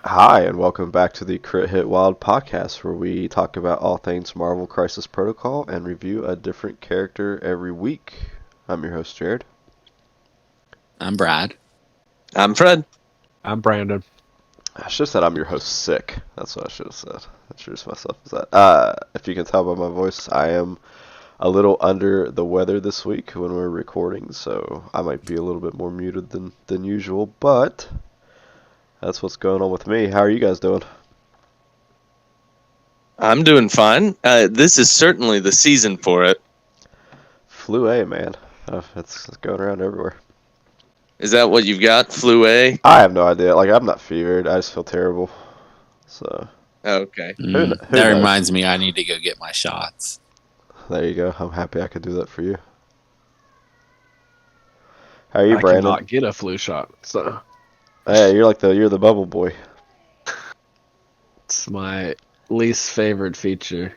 Hi, and welcome back to the Crit Hit Wild podcast, where we talk about all things Marvel Crisis Protocol and review a different character every week. I'm your host, Jared. I'm Brad. I'm Fred. I'm Brandon. I should have said I'm your host, Sick. That's what I should have said. I introduced myself as that. If you can tell by my voice, I am a little under the weather this week when we're recording, so I might be a little bit more muted than usual, but that's what's going on with me. How are you guys doing? I'm doing fine. This is certainly the season for it. Flu A, man. It's going around everywhere. Is that what you've got? Flu A? I have no idea. Like, I'm not fevered. I just feel terrible. So. Okay. Who That knows? reminds me, I need to go get my shots. There you go. I'm happy I could do that for you. How are you, I Brandon? cannot get a flu shot, so Hey, you're the bubble boy. it's my least favorite feature.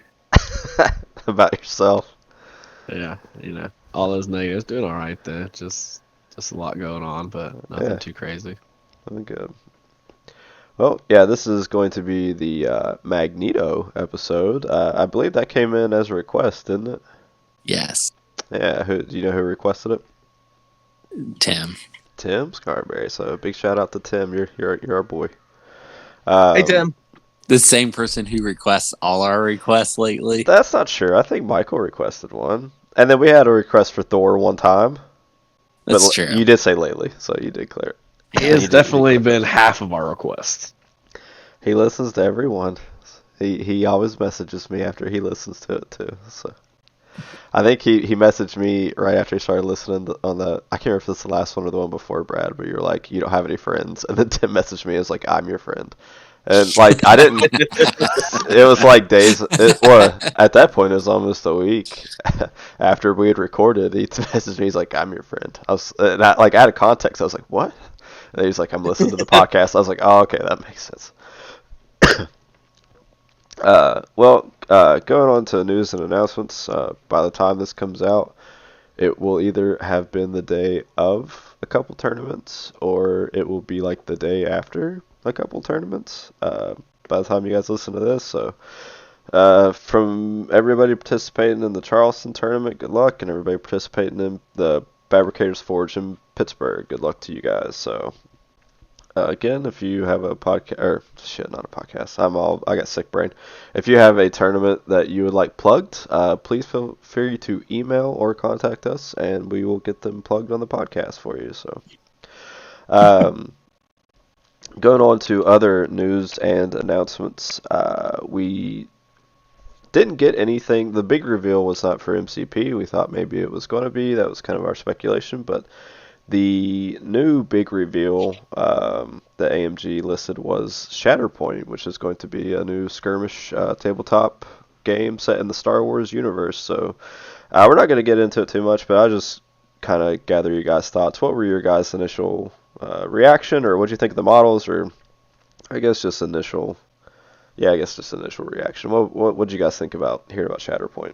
About yourself. Yeah, all those negatives. Doing all right though. Just a lot going on, but nothing too crazy. I'm good. Well, yeah, this is going to be the Magneto episode. I believe that came in as a request, didn't it? Yes, Yeah. Do you know who requested it? Tim. Tim Scarberry. So big shout out to Tim. You're our boy. Hey, Tim. The same person who requests all our requests lately. That's not true. I think Michael requested one, and then we had a request for Thor one time. That's But true. You did say lately, so you did clear it. He has definitely been half of our requests. He listens to everyone. He always messages me after he listens to it too. So I think he messaged me right after he started listening on the. I can't remember if this is the last one or the one before, Brad. But you're like, you don't have any friends, and then Tim messaged me as like, I'm your friend. And like I didn't. It was like days. Well, at that point, it was almost a week after we had recorded. He messaged me. He's like, "I'm your friend." I was like, out of context. I was like, "What?" And he's like, "I'm listening to the podcast." I was like, "Oh, okay, that makes sense." Going on to news and announcements. By the time this comes out, it will either have been the day of a couple tournaments, or it will be like the day after a couple tournaments. By the time you guys listen to this, so from everybody participating in the Charleston tournament, good luck, and everybody participating in the Fabricators Forge in Pittsburgh, good luck to you guys. So. Again, if you have a podcast, or shit, not a podcast. I got sick brain. If you have a tournament that you would like plugged, please feel free to email or contact us, and we will get them plugged on the podcast for you. So, going on to other news and announcements, we didn't get anything. The big reveal was not for MCP. We thought maybe it was going to be. That was kind of our speculation, but. The new big reveal that AMG listed was Shatterpoint, which is going to be a new skirmish tabletop game set in the Star Wars universe. So we're not going to get into it too much, but I'll just kind of gather you guys' thoughts. What were your guys' initial reaction, or what do you think of the models, or I guess just initial reaction. What did you guys think about hearing about Shatterpoint?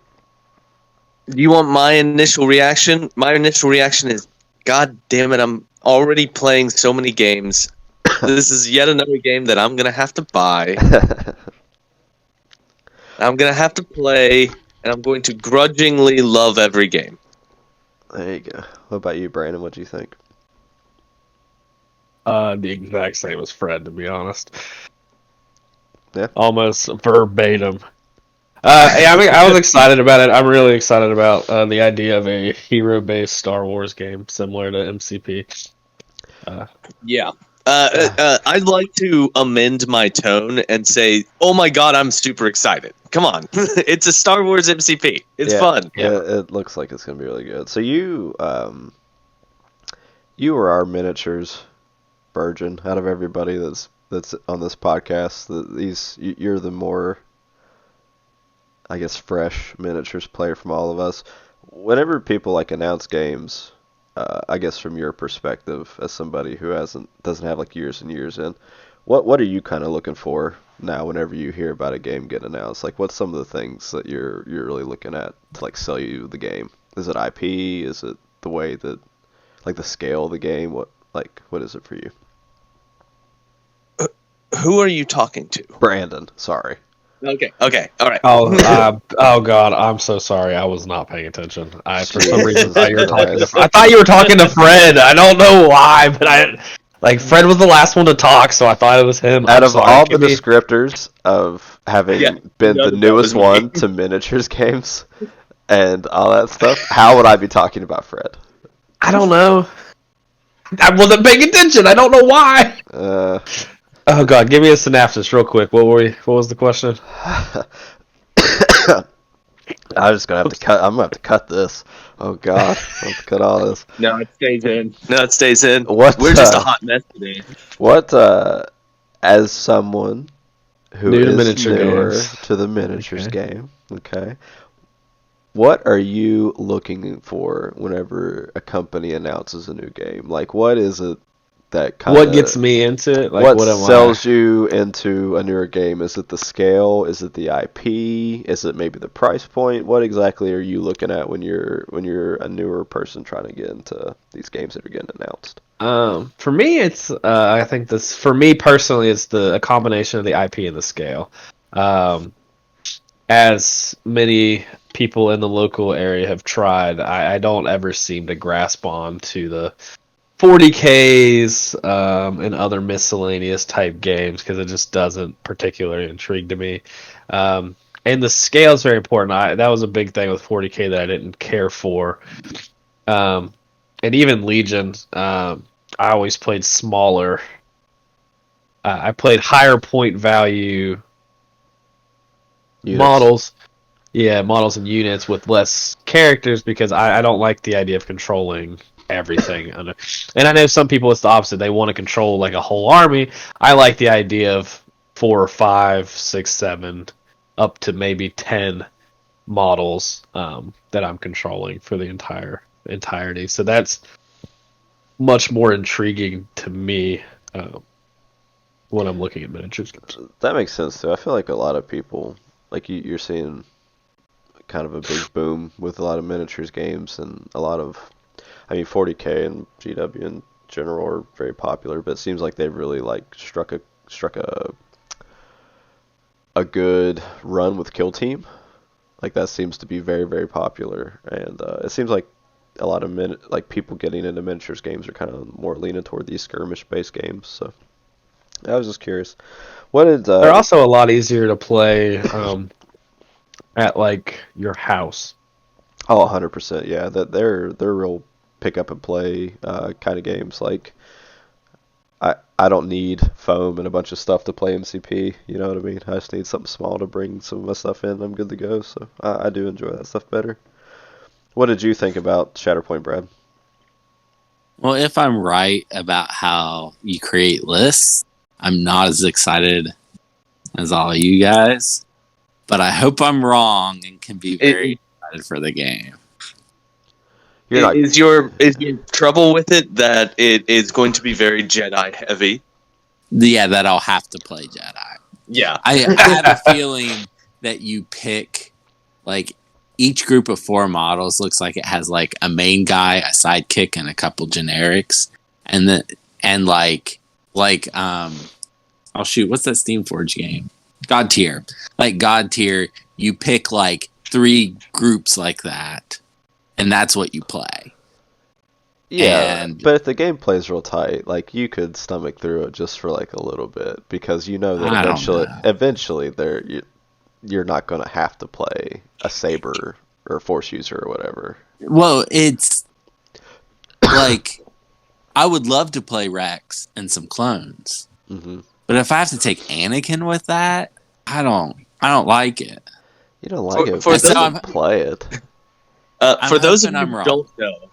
Do you want my initial reaction? My initial reaction is, God damn it, I'm already playing so many games. This is yet another game that I'm going to have to buy. I'm going to have to play, and I'm going to grudgingly love every game. There you go. What about you, Brandon? What do you think? The exact same as Fred, to be honest. Yeah. Almost verbatim. I was excited about it. I'm really excited about the idea of a hero-based Star Wars game similar to MCP. Yeah. I'd like to amend my tone and say, oh my god, I'm super excited. Come on. It's a Star Wars MCP. It's fun. Yeah, it looks like it's going to be really good. So you were our miniatures virgin out of everybody that's on this podcast. You're the more, I guess, fresh miniatures player from all of us. Whenever people like announce games, I guess from your perspective as somebody who doesn't have like years and years in, what are you kind of looking for now whenever you hear about a game get announced? Like, what's some of the things that you're really looking at to like sell you the game? Is it IP? Is it the way that, like, the scale of the game? What is it for you? Who are you talking to? Brandon, sorry. Okay, all right. Oh God, I'm so sorry. I was not paying attention. I for some reason Jesus thought you were talking to. Christ. I thought you were talking to Fred. I don't know why, but Fred was the last one to talk, so I thought it was him. Out I'm of sorry. all It the could be. descriptors of having Yeah, been none the of that was newest me. one to miniatures games and all that stuff, how would I be talking about Fred? I don't know. I wasn't paying attention. I don't know why. Uh, Oh God, give me a synopsis real quick. What was the question? I'm just gonna have to cut. I'm gonna have to cut this. Oh God, I have to cut all this. No, it stays in. No, it stays in. What? We're just a hot mess today. What? As someone who New to is miniature newer games. to the miniatures Okay. game, okay. What are you looking for whenever a company announces a new game? Like, what is it that kind of What gets me into it? Like, what what am I? sells you into a newer game? Is it the scale? Is it the IP? Is it maybe the price point? What exactly are you looking at when you're a newer person trying to get into these games that are getting announced? For me, it's I think this for me personally, it's a combination of the IP and the scale. Um, as many people in the local area have tried, I don't ever seem to grasp on to the 40Ks and other miscellaneous type games because it just doesn't particularly intrigue to me. And the scale is very important. That was a big thing with 40K that I didn't care for. And even Legion, I always played smaller. I played higher point value Units. models. Yeah, models and units with less characters because I don't like the idea of controlling everything. And I know some people it's the opposite. They want to control like a whole army. I like the idea of 4 or 5, 6, 7, up to maybe 10 models that I'm controlling for the entirety. So that's much more intriguing to me when I'm looking at miniatures. That makes sense too. I feel like a lot of people, like you're seeing kind of a big boom with a lot of miniatures games and a lot of, I mean, 40K and GW in general are very popular, but it seems like they've really like struck a good run with Kill Team. Like that seems to be very, very popular, and it seems like a lot of like people getting into miniatures games are kind of more leaning toward these skirmish-based games. So I was just curious, what did They're also a lot easier to play at like your house. Oh, 100%, yeah. That they're real pick up and play kind of games. Like I don't need foam and a bunch of stuff to play MCP. You know what I mean? I just need something small to bring some of my stuff in. I'm good to go. So I do enjoy that stuff better. What did you think about Shatterpoint, Brad? Well, if I'm right about how you create lists, I'm not as excited as all of you guys. But I hope I'm wrong and can be very excited for the game. You're not. Is your trouble with it that it is going to be very Jedi heavy? Yeah, that I'll have to play Jedi. Yeah. I have a feeling that you pick, like, each group of 4 models looks like it has, like, a main guy, a sidekick, and a couple generics. And oh shoot, what's that Steamforge game? God Tier. Like, God Tier, you pick, like, 3 groups like that, and that's what you play. Yeah, And but if the game plays real tight, like you could stomach through it just for like a little bit because you know that I don't know. eventually you're not gonna have to play a saber or force user or whatever. well, it's like I would love to play Rex and some clones, Hmm. but if I have to take Anakin with that, I don't like it. You don't like it, for but those- just play it. For those of hoping you I'm who don't know,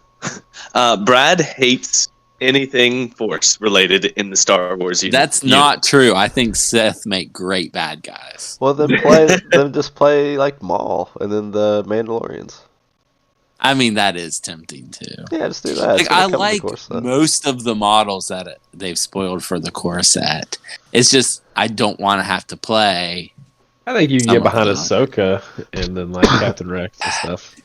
Brad hates anything Force related in the Star Wars universe. That's not true. I think Sith make great bad guys. Well, then just play like Maul and then the Mandalorians. I mean, that is tempting too. Yeah, just do that. It's Like, gonna I come in the like core set. most of the models that they've spoiled for the core set. It's just I don't want to have to play. I think you can Some get behind of them. Ahsoka and then like Captain Rex and stuff.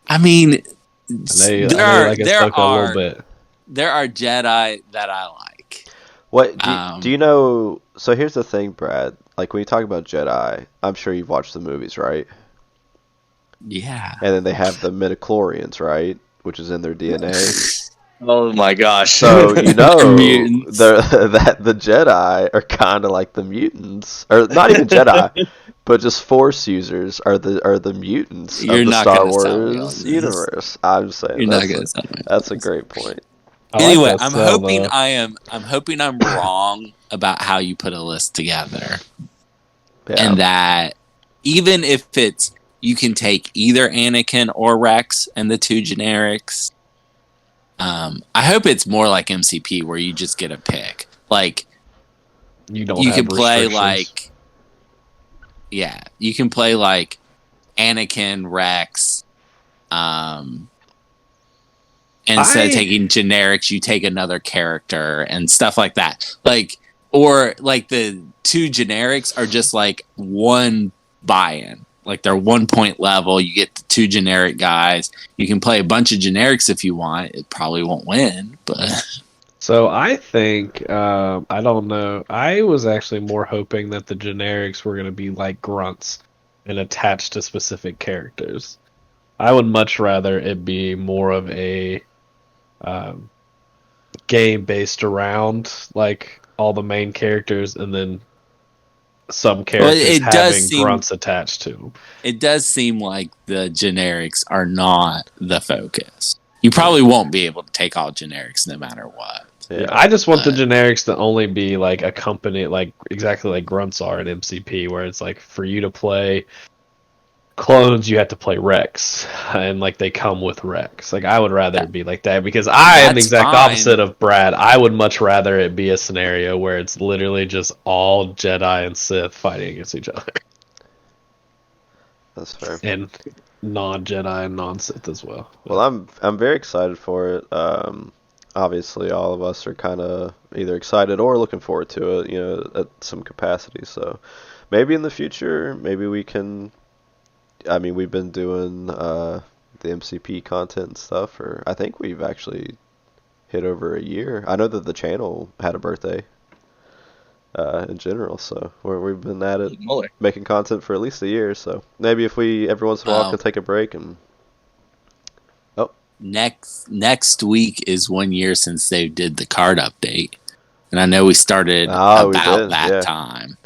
I mean, I know you there like there Ahsoka a are little bit. there are Jedi that I like. What do you know? So here's the thing, Brad. Like when you talk about Jedi, I'm sure you've watched the movies, right? Yeah. And then they have the midichlorians, right? Which is in their DNA. Oh my gosh. So you They're know mutants. that the Jedi are kind of like the mutants, or not even Jedi, but just Force users are the mutants of You're the not Star gonna sell me on Wars this. universe. I'm saying You're not gonna sell me on that's a this. great point. I like Anyway, that sell though. I'm hoping I'm wrong about how you put a list together. Yeah. And that even if it's you can take either Anakin or Rex and the two generics. I hope it's more like MCP where you just get a pick. Like You don't you can have play restrictions. you can play like Anakin, Rex. Instead of taking generics, you take another character and stuff like that. Or the two generics are just like one buy-in. Like they're 1 point level. You get the two generic guys. You can play a bunch of generics if you want. It probably won't win, but So I think I don't know. I was actually more hoping that the generics were going to be like grunts and attached to specific characters. I would much rather it be more of a um, game based around like all the main characters, and then some characters having grunts attached to them. it does seem like the generics are not the focus. You probably won't be able to take all generics no matter what. Yeah, Yeah. I just want the generics to only be like a company, like exactly like grunts are in MCP, where it's like for you to play clones, you have to play Rex, and like they come with Rex. Like I would rather it be like that because I am the That's exact fine. opposite of Brad. I would much rather it be a scenario where it's literally just all Jedi and Sith fighting against each other, That's fair. and non-Jedi and non-Sith as well. Well, I'm very excited for it. Obviously, all of us are kind of either excited or looking forward to it, at some capacity. So maybe in the future, maybe we can. I mean, we've been doing the MCP content and stuff, or I think we've actually hit over a year. I know that the channel had a birthday in general, so we've been at it making content for at least a year. So maybe if we every once in a while could take a break and. Next week is 1 year since they did the card update, and I know we started that time.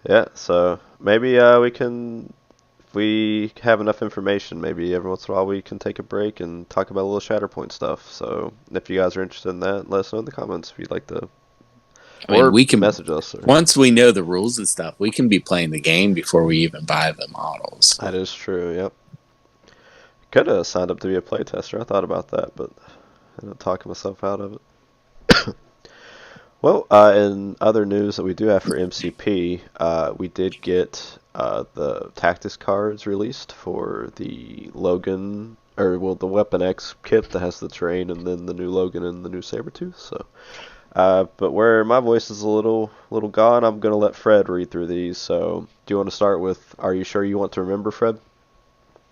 Yeah, so maybe we can, if we have enough information, maybe every once in a while we can take a break and talk about a little Shatterpoint stuff. So if you guys are interested in that, let us know in the comments if you'd like to. We can message us. Once we know the rules and stuff, we can be playing the game before we even buy the models. That is true. Yep. Could have signed up to be a playtester. I thought about that, but I ended up talking myself out of it. Well, in other news that we do have for MCP, we did get the Tactics cards released for the Logan, the Weapon X kit that has the terrain, and then the new Logan and the new Sabretooth. So, but where my voice is a little gone, I'm gonna let Fred read through these. So, do you want to start with? Are you sure you want to remember, Fred?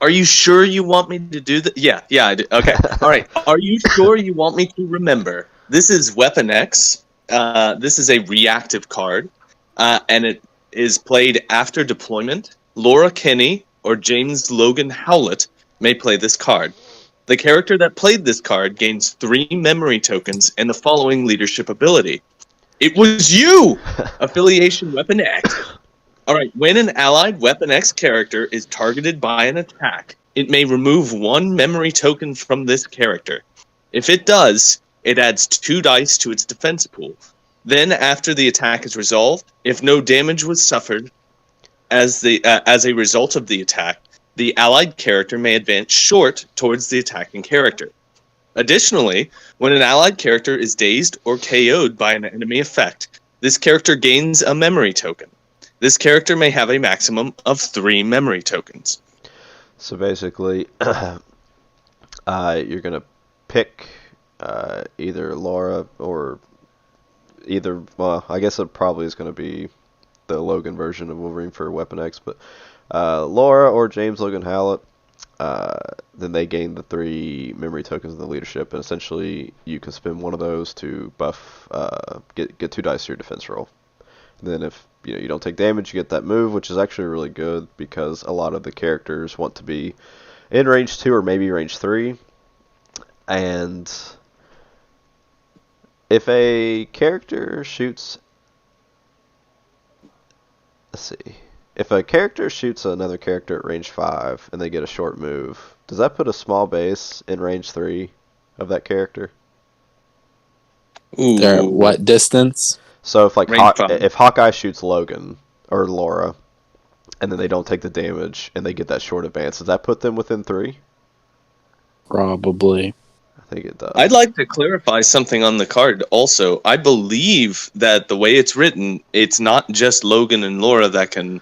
Are you sure you want me to do that? Yeah, I do. Okay. All right. Are you sure you want me to remember? This is Weapon X. This is a reactive card, and it is played after deployment. Laura Kinney or James Logan Howlett may play this card. The character that played this card gains 3 memory tokens and the following leadership ability. It was you! Affiliation Weapon X. Alright, when an allied Weapon X character is targeted by an attack, it may remove 1 memory token from this character. If it does, it adds 2 dice to its defense pool. Then, after the attack is resolved, if no damage was suffered as a result of the attack, the allied character may advance short towards the attacking character. Additionally, when an allied character is dazed or KO'd by an enemy effect, this character gains a memory token. This character may have a maximum of 3 memory tokens. So basically, you're going to pick either Laura or I guess it probably is going to be the Logan version of Wolverine for Weapon X, but Laura or James Logan Howlett, then they gain the 3 memory tokens of the leadership, and essentially you can spend one of those to buff, get 2 dice to your defense roll. And then if you don't take damage, you get that move, which is actually really good because a lot of the characters want to be in range 2 or maybe range 3. And if a character shoots, let's see, if a character shoots another character at range 5 and they get a short move, does that put a small base in range 3 of that character? Ooh. They're at what distance? So if Range 5. if Hawkeye shoots Logan or Laura, and then they don't take the damage and they get that short advance, does that put them within 3? Probably. I think it does. I'd like to clarify something on the card also. I believe that the way it's written, it's not just Logan and Laura that can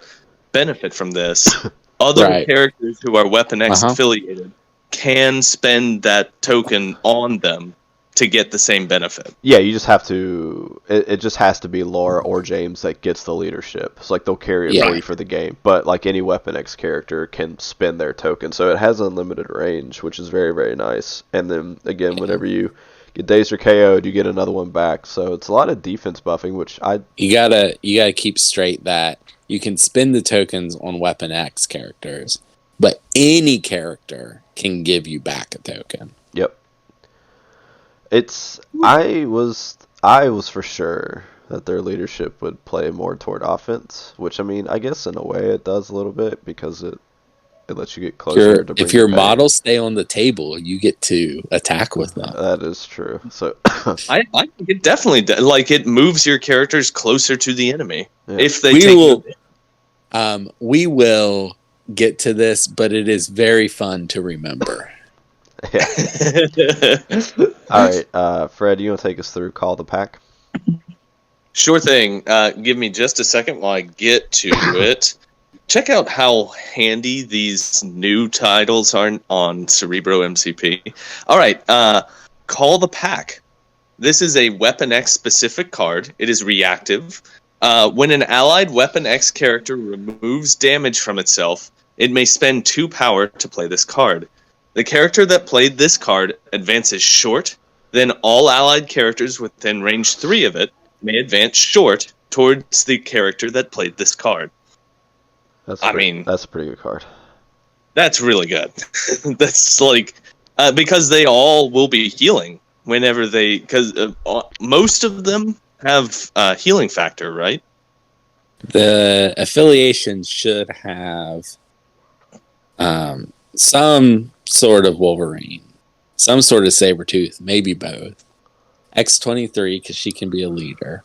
benefit from this. Other Right. characters who are Weapon X Uh-huh. affiliated can spend that token on them to get the same benefit. Yeah, you just have to. It just has to be Laura or James that gets the leadership. It's like they'll carry it Yeah. for you for the game. But like any Weapon X character can spend their token, so it has unlimited range, which is very, very nice. And then again, whenever you get dazed or KO'd, you get another one back. So it's a lot of defense buffing, which You gotta keep straight that you can spend the tokens on Weapon X characters, but any character can give you back a token. Yep. I was for sure that their leadership would play more toward offense, which I mean, I guess in a way it does a little bit because it lets you get closer to bring If your it back. models stay on the table, you get to attack with them. That is true. So I think it definitely like it moves your characters closer to the enemy Yeah. if they We take will- we will get to this, but it is very fun to remember. yeah. All right, Fred, you want to take us through Call the Pack? Sure thing. Give me just a second while I get to it. Check out how handy these new titles are on Cerebro MCP. All right, Call the Pack. This is a Weapon X specific card. It is reactive. When an allied Weapon X character removes damage from itself, it may spend 2 power to play this card. The character that played this card advances short, then all allied characters within range 3 of it may advance short towards the character that played this card. That's I mean- that's a pretty good card. That's really good. That's like, because they all will be healing whenever they, because most of them have healing factor, right? The affiliations should have some sort of Wolverine, some sort of Sabretooth, maybe both. X-23, because she can be a leader.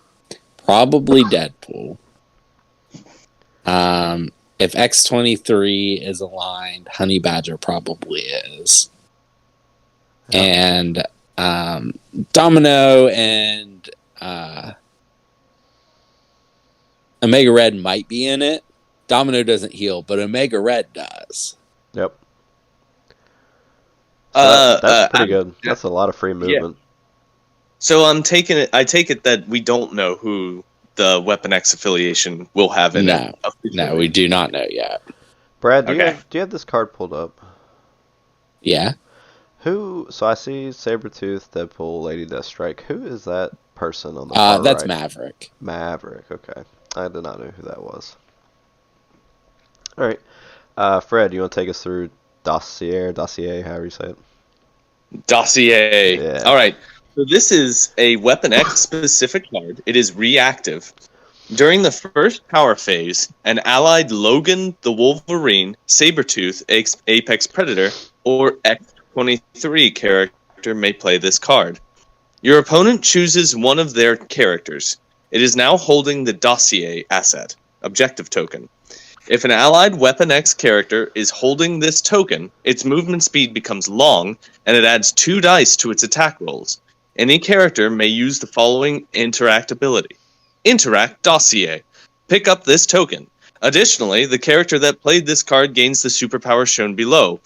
Probably Deadpool. If X-23 is aligned, Honey Badger probably is. And Domino and Omega Red might be in it. Domino doesn't heal, but Omega Red does. Yep. That's pretty good. yeah. That's a lot of free movement. So I take it that we don't know who the Weapon X affiliation will have in it. No, we do not know yet. Brad, do Okay. you have this card pulled up? Yeah. So I see Sabretooth, Deadpool, Lady Deathstrike. Who is that person on the far That's right? Maverick. Maverick, okay. I did not know who that was. Alright. Fred, you want to take us through Dossier, however you say it? Dossier. Yeah. All right. So this is a Weapon X specific card. It is reactive. During the first power phase, an allied Logan the Wolverine, Sabretooth, Apex Predator, or X-23 character may play this card. Your opponent chooses one of their characters. It is now holding the Dossier asset, objective token. If an allied Weapon X character is holding this token, its movement speed becomes long, and it adds 2 dice to its attack rolls. Any character may use the following interact ability. Interact Dossier. Pick up this token. Additionally, the character that played this card gains the superpower shown below.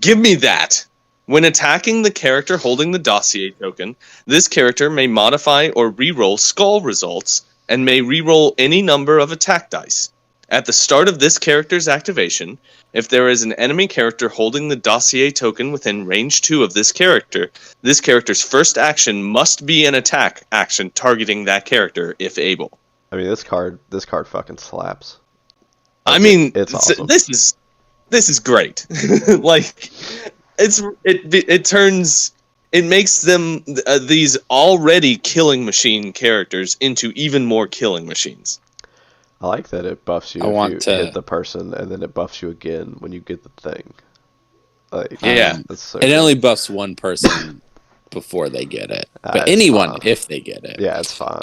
Give me that! When attacking the character holding the Dossier token, this character may modify or reroll skull results, and may reroll any number of attack dice. At the start of this character's activation, if there is an enemy character holding the dossier token within range 2 of this character's first action must be an attack action targeting that character if able. I mean, this card fucking slaps. I Like, mean, it's awesome. this is great. Like, it makes them these already killing machine characters into even more killing machines. I like that it buffs you if you hit the person, and then it buffs you again when you get the thing. Like, Yeah. that's so It good. only buffs one person before they get it, but It's anyone fine. if they get it. Yeah, it's fine.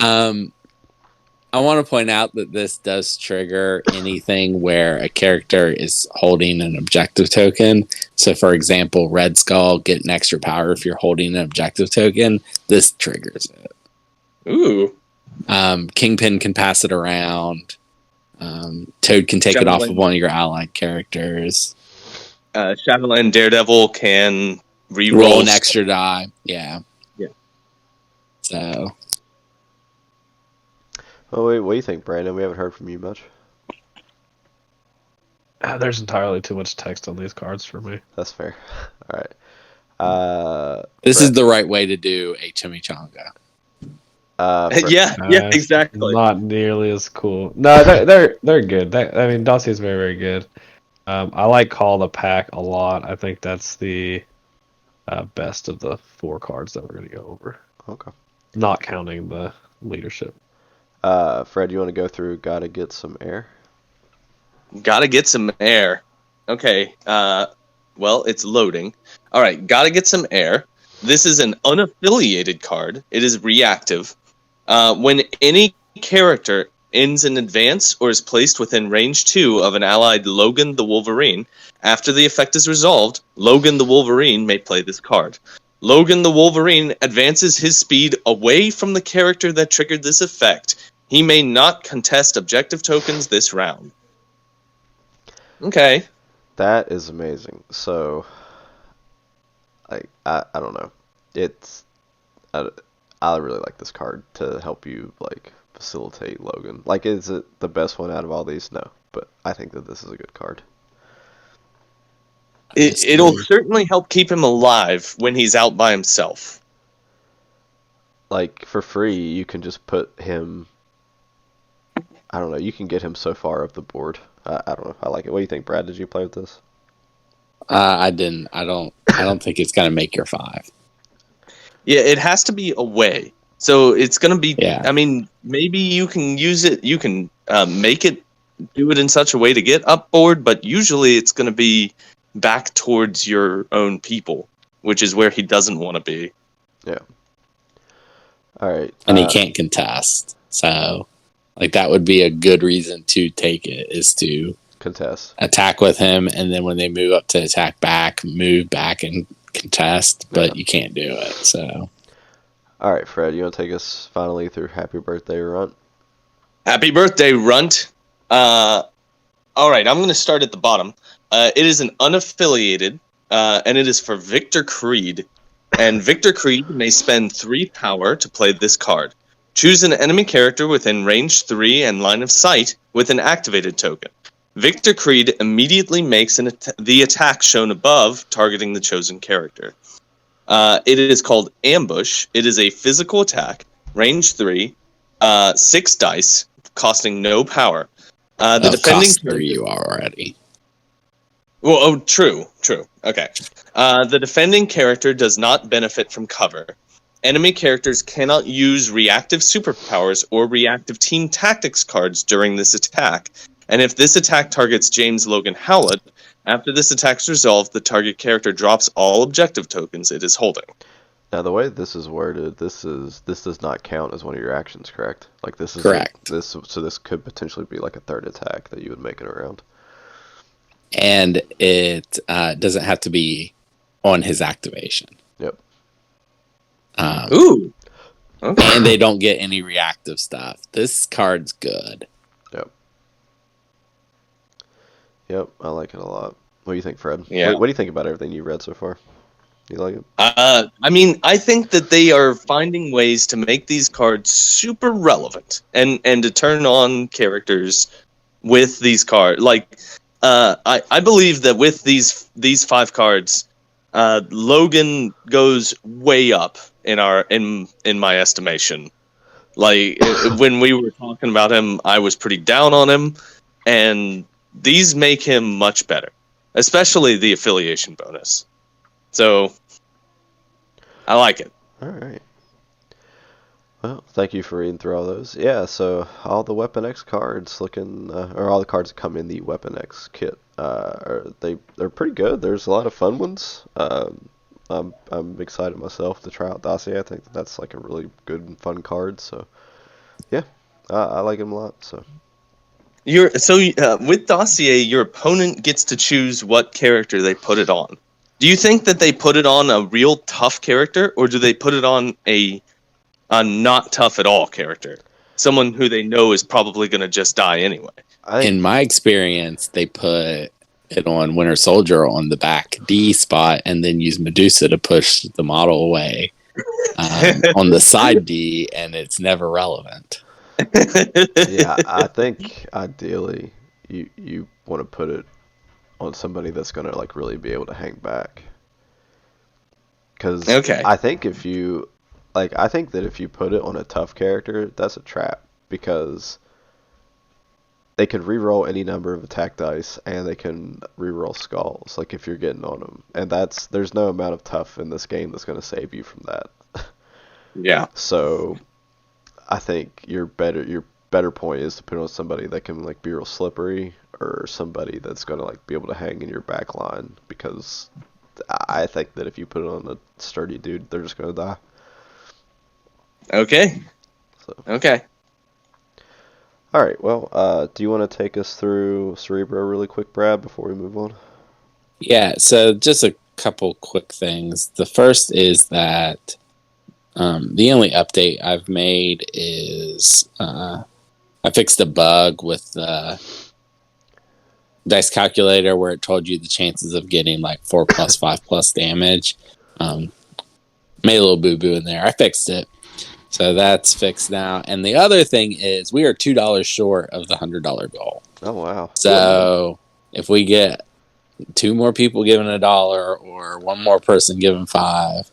I want to point out that this does trigger anything where a character is holding an objective token. So, for example, Red Skull get an extra power if you're holding an objective token. This triggers it. Ooh. Kingpin can pass it around. Toad can take it off of one of your allied characters. Shadowland Daredevil can Roll an extra die. Yeah. Yeah. So. Oh wait, what do you think, Brandon? We haven't heard from you much. There's entirely too much text on these cards for me. That's fair. All right. This is the right way to do a chimichanga. Yeah, exactly. Not nearly as cool. No, they're good. I mean, Dossier is very, very good. I like Call the Pack a lot. I think that's the best of the 4 cards that we're going to go over. Okay. Not counting the leadership. Fred, you want to go through Gotta Get Some Air? Gotta get some air. Okay. Well, it's loading. All right. Gotta get some air. This is an unaffiliated card. It is reactive. When any character ends an advance or is placed within range 2 of an allied Logan the Wolverine, after the effect is resolved, Logan the Wolverine may play this card. Logan the Wolverine advances his speed away from the character that triggered this effect. He may not contest objective tokens this round. Okay. That is amazing. So, like, I don't know. I really like this card to help you, like, facilitate Logan. Like, is it the best one out of all these? No, but I think that this is a good card. It'll certainly help keep him alive when he's out by himself. Like, for free, you can just put him... I don't know, you can get him so far up the board. I don't know. I like it. What do you think, Brad? Did you play with this? I didn't. I don't think it's gonna make your 5. Yeah, it has to be away. So it's gonna be. Yeah. I mean, maybe you can use it. You can make it do it in such a way to get up board, but usually it's gonna be back towards your own people, which is where he doesn't want to be. Yeah. All right. And he can't contest. So, like, that would be a good reason to take it, is to contest, attack with him, and then when they move up to attack back, move back and contest, but you can't do it. So, all right, Fred, you want to take us finally through Happy Birthday Runt? Happy Birthday Runt. All right, I'm going to start at the bottom. It is an unaffiliated, and it is for Victor Creed. And Victor Creed may spend 3 power to play this card. Choose an enemy character within range 3 and line of sight with an activated token. Victor Creed immediately makes the attack shown above, targeting the chosen character. It is called Ambush. It is a physical attack, range 3, 6 dice, costing no power. The defending cost 3 you are already. Well, oh, true. Okay. The defending character does not benefit from cover. Enemy characters cannot use reactive superpowers or reactive team tactics cards during this attack. And if this attack targets James Logan Howlett, after this attack is resolved, the target character drops all objective tokens it is holding. Now, the way this is worded, this does not count as one of your actions, correct? Like, this is correct. So this could potentially be like a third attack that you would make in a round. And it doesn't have to be on his activation. Yep. Ooh. Okay. And they don't get any reactive stuff. This card's good. Yep, I like it a lot. What do you think, Fred? Yeah. What do you think about everything you read so far? You like it? I mean, I think that they are finding ways to make these cards super relevant and to turn on characters with these cards. Like, I believe that with these 5 cards, Logan goes way up in my estimation. Like when we were talking about him, I was pretty down on him, and these make him much better, especially the affiliation bonus. So I like it. All right. Well, thank you for reading through all those. Yeah, so all the Weapon X cards looking, or all the cards that come in the Weapon X kit, they're pretty good. There's a lot of fun ones. I'm excited myself to try out Dossier. I think that's like a really good and fun card. So yeah, I like him a lot. So With Dossier, your opponent gets to choose what character they put it on. Do you think that they put it on a real tough character, or do they put it on a not tough at all character? Someone who they know is probably going to just die anyway. In my experience, they put it on Winter Soldier on the back D spot and then use Medusa to push the model away on the side D, and it's never relevant. Yeah, I think ideally you want to put it on somebody that's going to like really be able to hang back. Because I think that if you put it on a tough character, that's a trap, because they can reroll any number of attack dice and they can reroll skulls, like if you're getting on them, and there's no amount of tough in this game that's going to save you from that. Yeah. So I think your better point is to put on somebody that can like be real slippery, or somebody that's going to like be able to hang in your back line, because I think that if you put it on a sturdy dude, they're just going to die. Okay. Okay. All right. Well, do you want to take us through Cerebro really quick, Brad, before we move on? Yeah. So just a couple quick things. The first is that the only update I've made is I fixed a bug with the dice calculator where it told you the chances of getting like 4 plus 5 plus damage. Made a little boo-boo in there. I fixed it. So that's fixed now. And the other thing is we are $2 short of the $100 goal. Oh, wow. So if we get 2 more people giving $1 or 1 more person giving 5,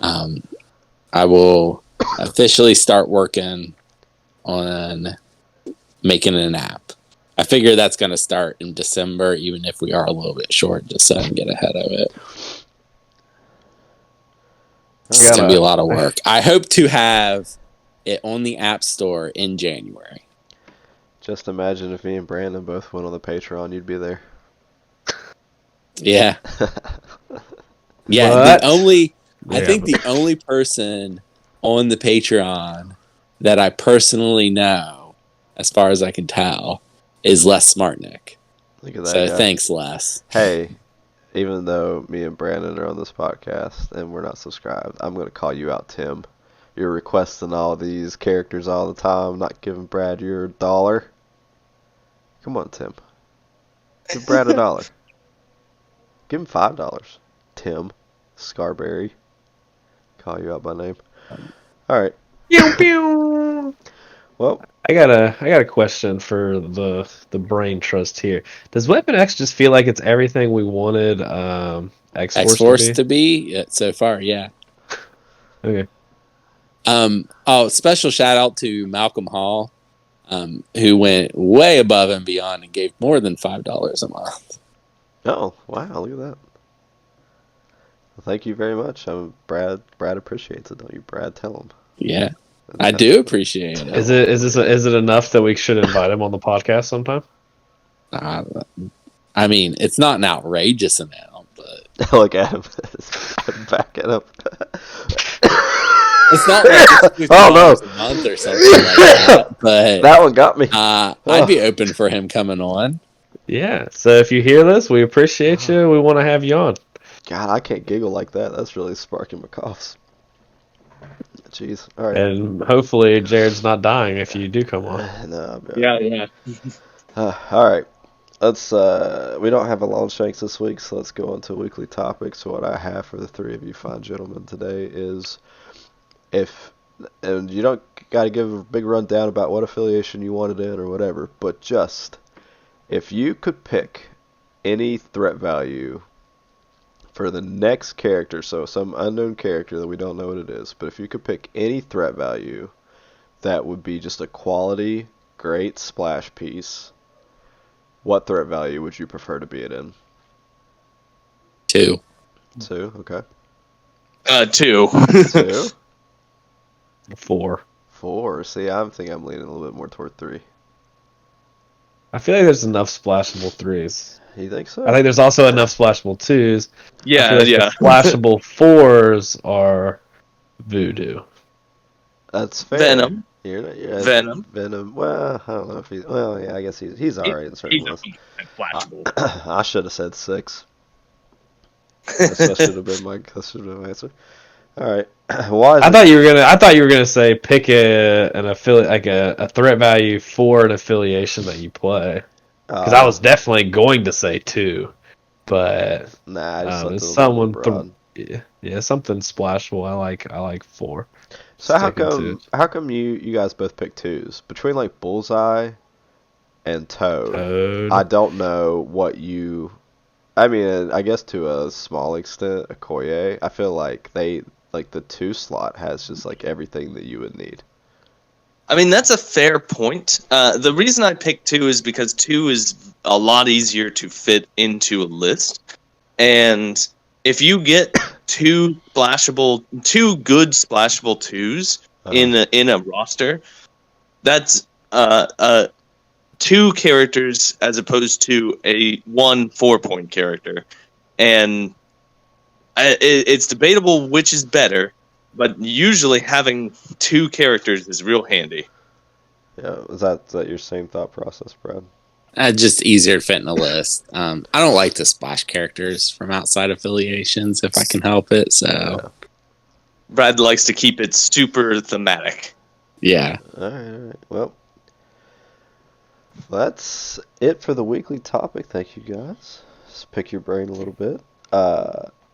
I will officially start working on making an app. I figure that's going to start in December, even if we are a little bit short, just so I can get ahead of it. It's going to be a lot of work. I hope to have it on the App Store in January. Just imagine if me and Brandon both went on the Patreon, you'd be there. Yeah. Yeah, I think the only person on the Patreon that I personally know, as far as I can tell, is Les Smartnick. Look at that So guy. thanks, Les. Hey, even though me and Brandon are on this podcast and we're not subscribed, I'm going to call you out, Tim. You're requesting all these characters all the time, not giving Brad your $1. Come on, Tim. Give Brad $1. Give him $5. Tim Scarberry. Call you out by name. All right. Pew pew. Well, I got a question for the brain trust here. Does Weapon X just feel like it's everything we wanted X-Force to be? So far, yeah. Okay. Special shout out to Malcolm Hall, who went way above and beyond and gave more than $5 a month. oh, wow, look at that. Well, thank you very much. Brad appreciates it, don't you, Brad? Tell him. Yeah. I do appreciate it. Is it enough that we should invite him on the podcast sometime? I mean, it's not an outrageous amount, but Look at him. Back it up. it's not like it's Oh, no. $50 a month or something like that. But That one got me. I'd be open for him coming on. Yeah. So if you hear this, we appreciate you. We want to have you on. God, I can't giggle like that. That's really sparking my coughs. Jeez. All right. And hopefully Jared's not dying if you do come on. No, Yeah. all right. Let's. We don't have a long shanks this week, so let's go on to weekly topics. So what I have for the 3 of you fine gentlemen today is, and you don't got to give a big rundown about what affiliation you wanted in or whatever, but just If you could pick any threat value for the next character, so some unknown character that we don't know what it is, but if you could pick any threat value that would be just a quality, great splash piece, what threat value would you prefer to be it in? 2. 2, okay. 2. 2? 4. 4. See, I think I'm leaning a little bit more toward 3. I feel like there's enough splashable 3s. You think so? I think there's also enough splashable 2s. I Yeah, feel like yeah. the splashable 4s are voodoo. That's fair. Venom. You're Venom. Venom. Well, I don't know if he's. Well, yeah, I guess he's all right in certain He's ones. flashable. I should have said 6. That should have been my answer. All right. Why? I thought you were gonna say pick an affiliate, like a threat value for an affiliation that you play. Because I was definitely going to say 2, but Nah, I just left there's it a little someone more broad. yeah, something splashable. I like 4. So how Sticking to come it. you guys both pick 2s between like Bullseye and Toad? Toad. I don't know what you. I mean, I guess to a small extent, Okoye. I feel like the 2 slot has just like everything that you would need. I mean, that's a fair point. The reason I picked 2 is because 2 is a lot easier to fit into a list. And if you get 2 good splashable 2s in a roster, that's 2 characters as opposed to a 1 4-point character. And it's debatable which is better, but usually having 2 characters is real handy. Yeah, is that your same thought process, Brad? Just easier to fit in a list. I don't like to splash characters from outside affiliations if I can help it. So Yeah. Brad likes to keep it super thematic. yeah. All right. Well, that's it for the weekly topic. Thank you, guys. Just pick your brain a little bit.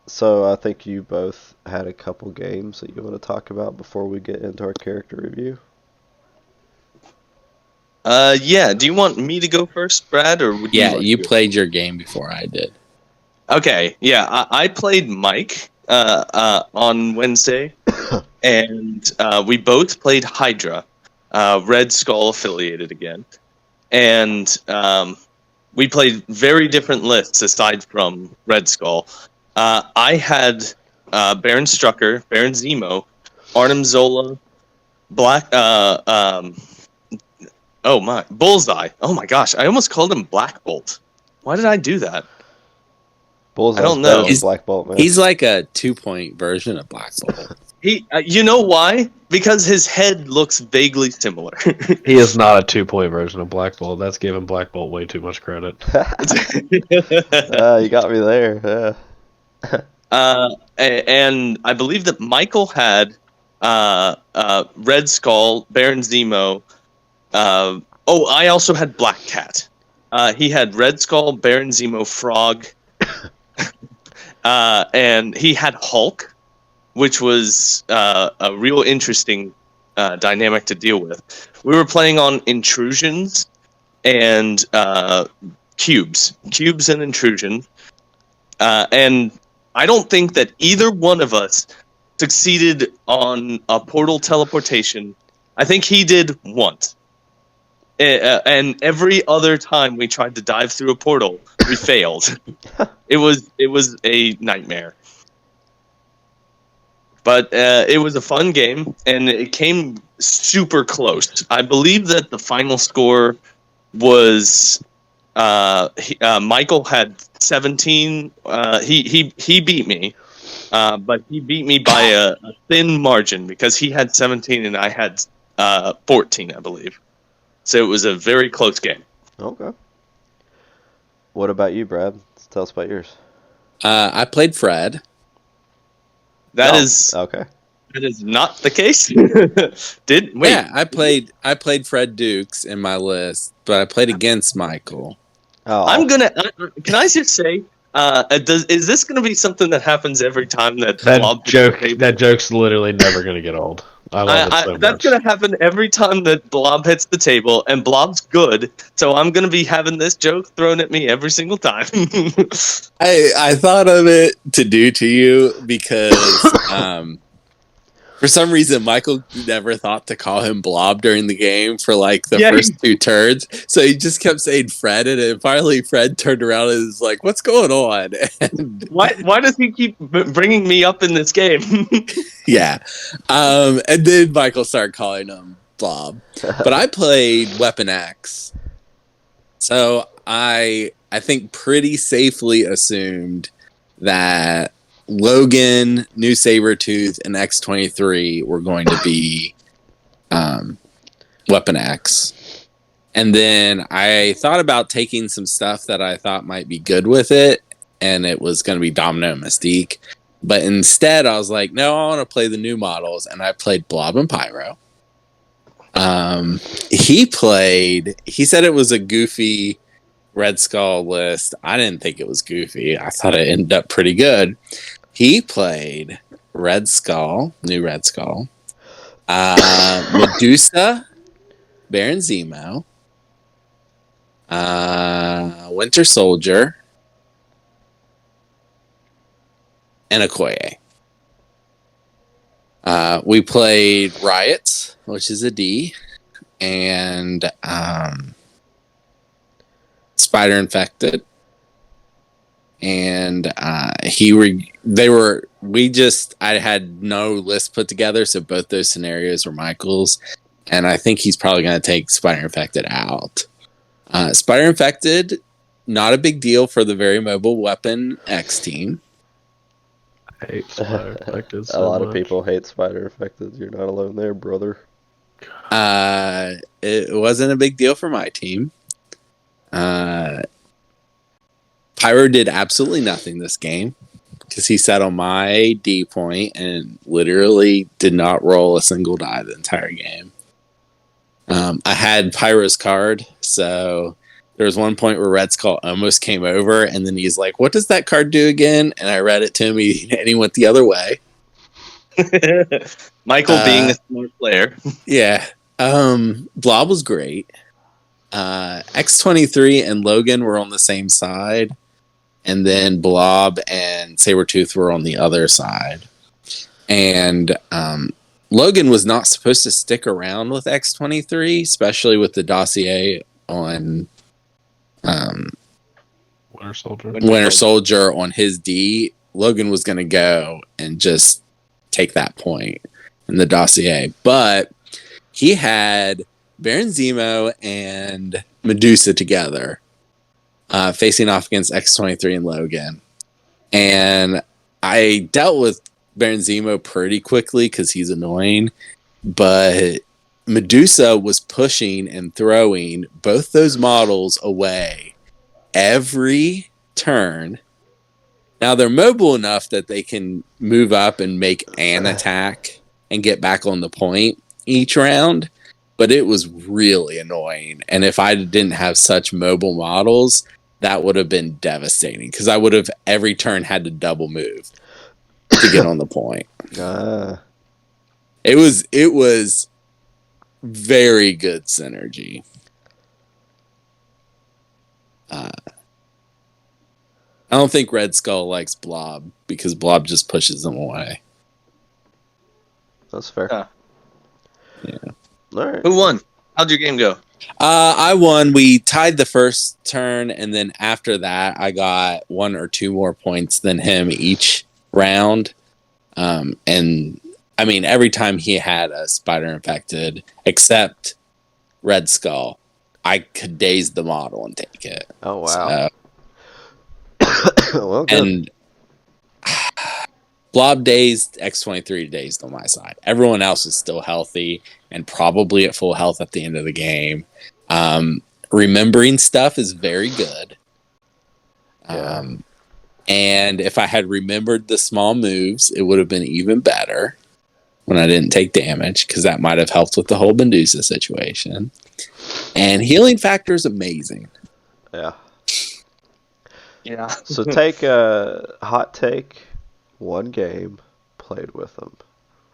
So I think you both had a couple games that you want to talk about before we get into our character review. Yeah. Do you want me to go first, Brad, or would Yeah, like you to? played your game before I did. Okay. Yeah, I played Mike on Wednesday, and we both played Hydra, Red Skull affiliated again, and we played very different lists aside from Red Skull. I had Baron Strucker, Baron Zemo, Arnim Zola, Bullseye. Oh my gosh, I almost called him Black Bolt. Why did I do that? Bullseye's I don't better know. than Black Bolt, man. He's like a 2-point version of Black Bolt. You know why? Because his head looks vaguely similar. He is not a 2-point version of Black Bolt. That's giving Black Bolt way too much credit. You got me there. Yeah. And I believe that Michael had Red Skull, Baron Zemo. I also had Black Cat. He had Red Skull, Baron Zemo, Frog, and he had Hulk, which was a real interesting dynamic to deal with. We were playing on intrusions and cubes and intrusion, and I don't think that either one of us succeeded on a portal teleportation. I think he did once. And every other time we tried to dive through a portal, we failed. It was a nightmare. But it was a fun game, and it came super close. I believe that the final score was Michael had 17. He beat me, but he beat me by a thin margin because he had 17 and I had 14, I believe. So it was a very close game. Okay. What about you, Brad? Tell us about yours. I played Fred. That Oh, is okay. That is not the case. Wait. Yeah, I played Fred Dukes in my list, but I played against Michael. Oh, I'm gonna. Can I just say Is this going to be something that happens every time that Blob That joke's literally never gonna get old. I love it so that's much. going to happen every time that Blob hits the table, and Blob's good, so I'm going to be having this joke thrown at me every single time. I thought of it to do to you because for some reason Michael never thought to call him Blob during the game for like the first two turns, so he just kept saying Fred, and then finally Fred turned around and was like, "What's going on?" And Why does he keep bringing me up in this game? yeah, and then Michael started calling him Blob, but I played Weapon X, so I think pretty safely assumed that Logan, New Sabretooth, and X-23 were going to be Weapon X. And then I thought about taking some stuff that I thought might be good with it, and it was going to be Domino and Mystique. But instead, I was like, no, I want to play the new models, and I played Blob and Pyro. He said it was a goofy Red Skull list. I didn't think it was goofy. I thought it ended up pretty good. He played Red Skull, new Red Skull, Medusa, Baron Zemo, Winter Soldier, and Okoye. We played Riot, which is a D, and Spider Infected. And I had no list put together, so both those scenarios were Michael's, and I think he's probably going to take Spider Infected out. Spider Infected, not a big deal for the very mobile Weapon X team. I hate Spider Infected A lot of people hate Spider Infected. You're not alone there, brother. It wasn't a big deal for my team. Pyro did absolutely nothing this game because he sat on my D point and literally did not roll a single die the entire game. I had Pyro's card, so there was one point where Red Skull almost came over, and then he's like, "What does that card do again?" And I read it to him, and he went the other way. Michael being a smart player. Yeah. Blob was great. X-23 and Logan were on the same side, and then Blob and Sabretooth were on the other side. And Logan was not supposed to stick around with X-23, especially with the dossier on Winter Soldier on his D. Logan was going to go and just take that point in the dossier. But he had Baron Zemo and Medusa together, facing off against X-23 and Logan. And I dealt with Baron Zemo pretty quickly because he's annoying, but Medusa was pushing and throwing both those models away every turn. Now they're mobile enough that they can move up and make an attack and get back on the point each round, but it was really annoying. And if I didn't have such mobile models, that would have been devastating because I would have every turn had to double move to get on the point. It was very good synergy. I don't think Red Skull likes Blob because Blob just pushes them away. That's fair. Yeah. All right. Who won? How'd your game go? I won. We tied the first turn, and then after that, I got 1 or 2 more points than him each round. And I mean, every time he had a Spider Infected, except Red Skull, I could daze the model and take it. Oh, wow. Well, good. And Blob dazed, X-23 dazed on my side. Everyone else is still healthy and probably at full health at the end of the game. Remembering stuff is very good. Yeah. And if I had remembered the small moves, it would have been even better when I didn't take damage, because that might have helped with the whole Medusa situation. And healing factor is amazing. Yeah. Yeah. So take a hot take, one game played with them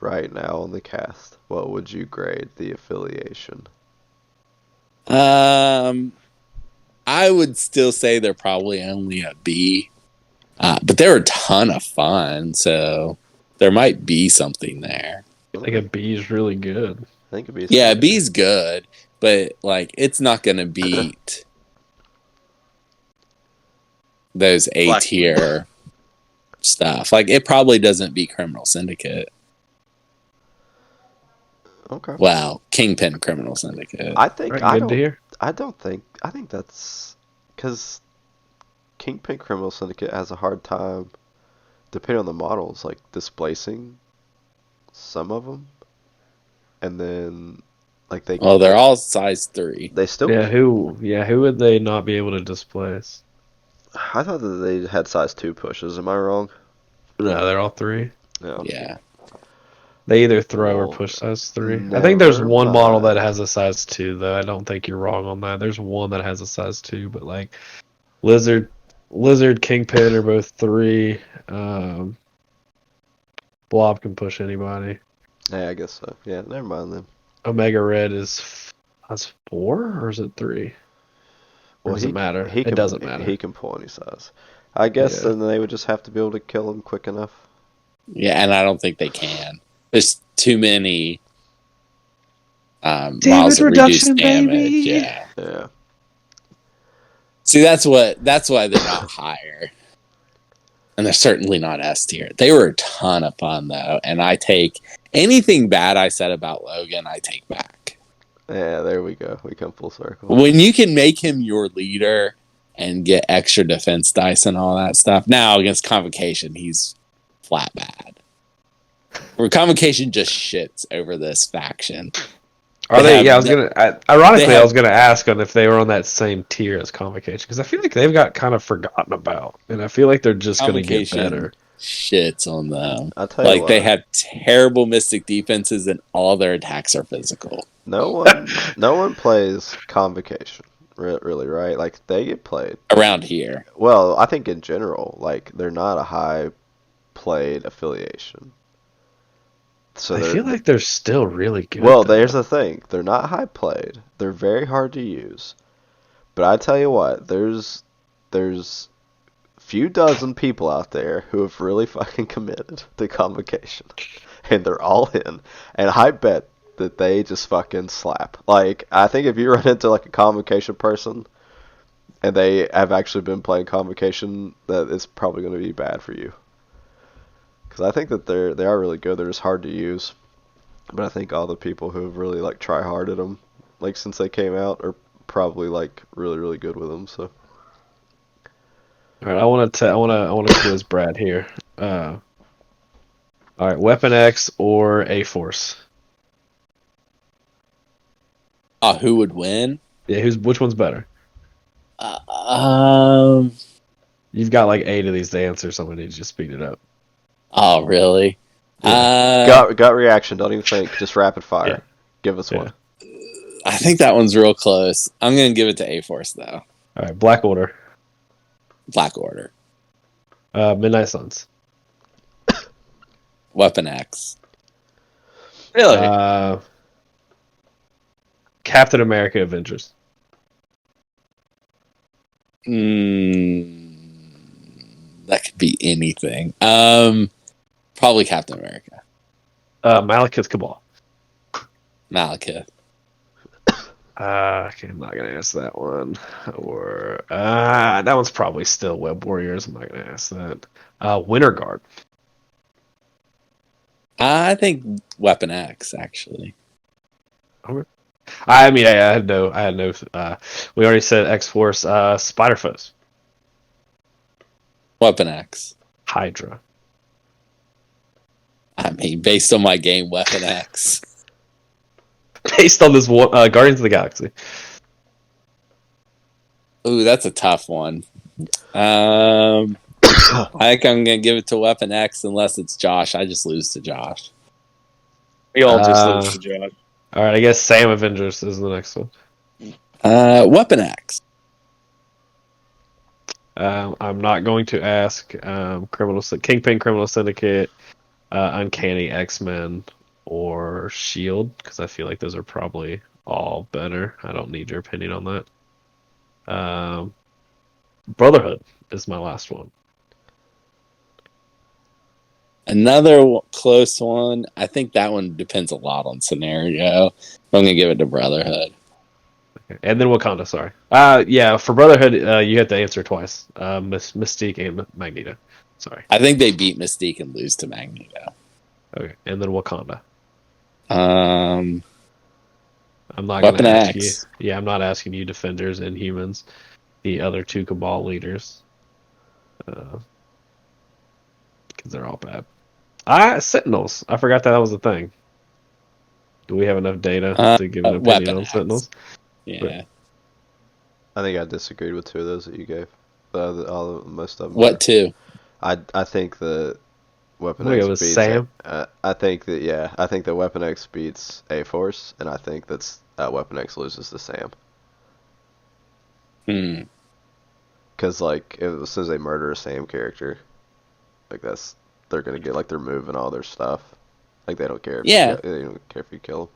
right now on the cast. What would you grade the affiliation? I would still say they're probably only a B, but they're a ton of fun, so there might be something there. I think a B is really good. I think it'd be Yeah, pretty B's good, but like it's not gonna beat those A Black- tier stuff. Like it probably doesn't beat Criminal Syndicate. okay. Well, Kingpin Criminal Syndicate. I think Right, I good to don't. hear. I think that's because Kingpin Criminal Syndicate has a hard time, depending on the models, like displacing some of them, and then like Well, they're all size 3. they still. Who would they not be able to displace? I thought that they had size 2 pushes. Am I wrong? No, they're all 3. No. Yeah. They either throw or Well, push size 3. I think there's never one model that mind. has a size 2, though. I don't think you're wrong on that. There's one that has a size 2, but like Lizard, Kingpin are both 3. Blob can push anybody. Yeah, I guess so. Yeah, never mind then. Omega Red is size 4 or is it 3? Or does it matter? He It can, doesn't matter. He can pull any size. I guess Yeah. then they would just have to be able to kill him quick enough. Yeah, and I don't think they can. There's too many Damage models that reduce reduction, damage. baby! Yeah. Yeah. See, that's why they're not higher. And they're certainly not S tier. They were a ton of fun though, and I take anything bad I said about Logan, I take back. Yeah, there we go. We come full circle. When you can make him your leader and get extra defense dice and all that stuff. Now against Convocation, he's flat bad. Where Convocation just shits over this faction. Are They they? have Yeah, I was the- gonna. Ironically, they I have- was gonna ask on if they were on that same tier as Convocation because I feel like they've got kind of forgotten about, and I feel like they're just gonna get Convocation better. shits on them. I'll tell you Like what. they have terrible mystic defenses and all their attacks are physical. No one plays Convocation, really, right? Like they get played. Around here. Well, I think in general, like they're not a high played affiliation. So I they're- feel like they're still really good. well, though. there's the thing. They're not high played. They're very hard to use. But I tell you what, there's few dozen people out there who have really fucking committed to Convocation. And they're all in. And I bet that they just fucking slap. Like, I think if you run into like a Convocation person and they have actually been playing Convocation, that it's probably going to be bad for you. Because I think that they are really good. They're just hard to use. But I think all the people who have really like try hard at them, like since they came out, are probably like really really good with them. So All right, I want to quiz Brad here. All right, Weapon X or A Force? Who would win? Yeah, which one's better? Um. You've got like 8 of these to answer, so I'm gonna need you to speed it up. Oh, really? gut reaction. Don't even think. Just rapid fire. Yeah. Give us Yeah. one. I think that one's real close. I'm gonna give it to A Force though. All right, Black Order, Black Order, Midnight Suns, Weapon X, Really? Captain America, Avengers. That could be anything. Probably Captain America, Malekith, Cabal. Malekith. Okay, I'm not gonna ask that one. Or that one's probably still Web Warriors. I'm not gonna ask that. Winter Guard. I think Weapon X actually. I mean, I had no. We already said X Force. Spider Foes. Weapon X. Hydra. I mean, based on my game, Weapon X. Based on this one, Guardians of the Galaxy. Ooh, that's a tough one. I think I'm gonna give it to Weapon X unless it's Josh. I just lose to Josh. We all just lose to Josh. All right, I guess Sam Avengers is the next one. Weapon X. I'm not going to ask Kingpin Criminal Syndicate, Uncanny X-Men, or Shield because I feel like those are probably all better. I don't need your opinion on that. Brotherhood is my last one. Another close one. I think that one depends a lot on scenario. But I'm gonna give it to Brotherhood. Okay. And then Wakanda. Sorry. Yeah. For Brotherhood, you have to answer twice. Mystique and Magneto. Sorry. I think they beat Mystique and lose to Magneto. Okay. And then Wakanda. Um, I'm not Weapon gonna ask you. X. Yeah, I'm not asking you, Defenders and Humans, the other two Cabal leaders, because they're all bad. Sentinels. I forgot that was a thing. Do we have enough data to give an opinion Weapon on X. Sentinels? Yeah. I think I disagreed with two of those that you gave. Most of them What were. two? I think the Weapon Wait, it X was beats. Sam. I think that I think that Weapon X beats A Force, and I think that's Weapon X loses to Sam. Because like as soon as they murder a Sam character, like they're gonna get like their move and all their stuff. Like they don't care. Yeah. They don't care if you kill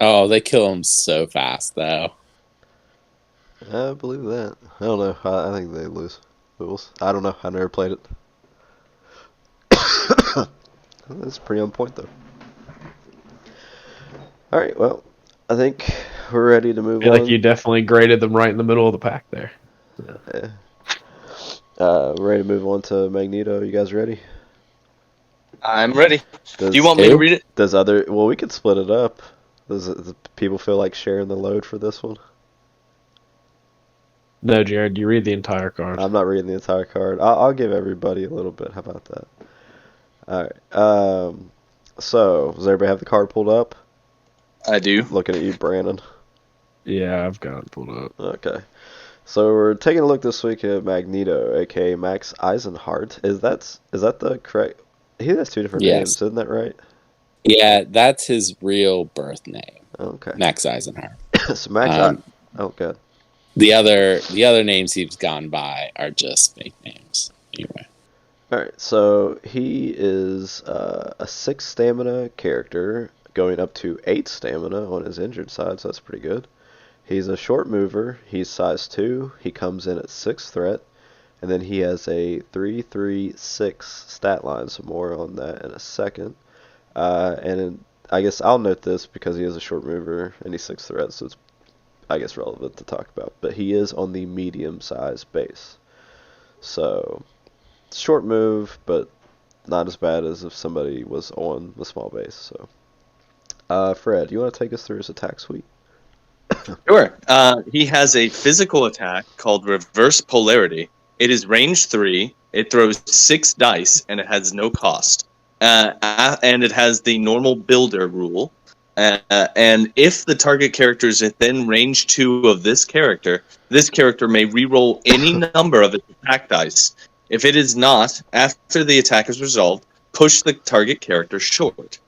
Oh, they kill him so fast though. them. I believe that. I don't know. I think they lose. I don't know. I never played it. That's pretty on point though. All right. Well, I think we're ready to move I feel on. like you definitely graded them right in the middle of the pack there. Yeah. We're ready to move on to Magneto. You guys ready? I'm ready. Does, Do you want me to read it? Well, we could split it up. Does people feel like sharing the load for this one? No, Jared, you read the entire card. I'm not reading the entire card. I'll give everybody a little bit. How about that? All right. So, does everybody have the card pulled up? I do. Looking at you, Brandon. Yeah, I've got it pulled up. Okay. So we're taking a look this week at Magneto, aka Max Eisenhart. Is that the correct? He has two different names, isn't that right? Yeah, that's his real birth name. Okay. Max Eisenhart. So Max. Oh, good. The other names he's gone by are just fake names. Anyway. Alright, so he is a 6 stamina character, going up to 8 stamina on his injured side, so that's pretty good. He's a short mover, he's size 2, he comes in at 6 threat, and then he has a 3-3-6 stat line, so more on that in a second. I guess I'll note this because he is a short mover and he's 6 threat, so it's, I guess, relevant to talk about. But he is on the medium size base. So, short move, but not as bad as if somebody was on the small base. So, Fred, you want to take us through his attack suite? Sure. He has a physical attack called Reverse Polarity. It is range 3. It throws 6 dice, and it has no cost. And it has the normal builder rule. And if the target character is within range 2 of this character may reroll any number of its attack dice. If it is not, after the attack is resolved, push the target character short.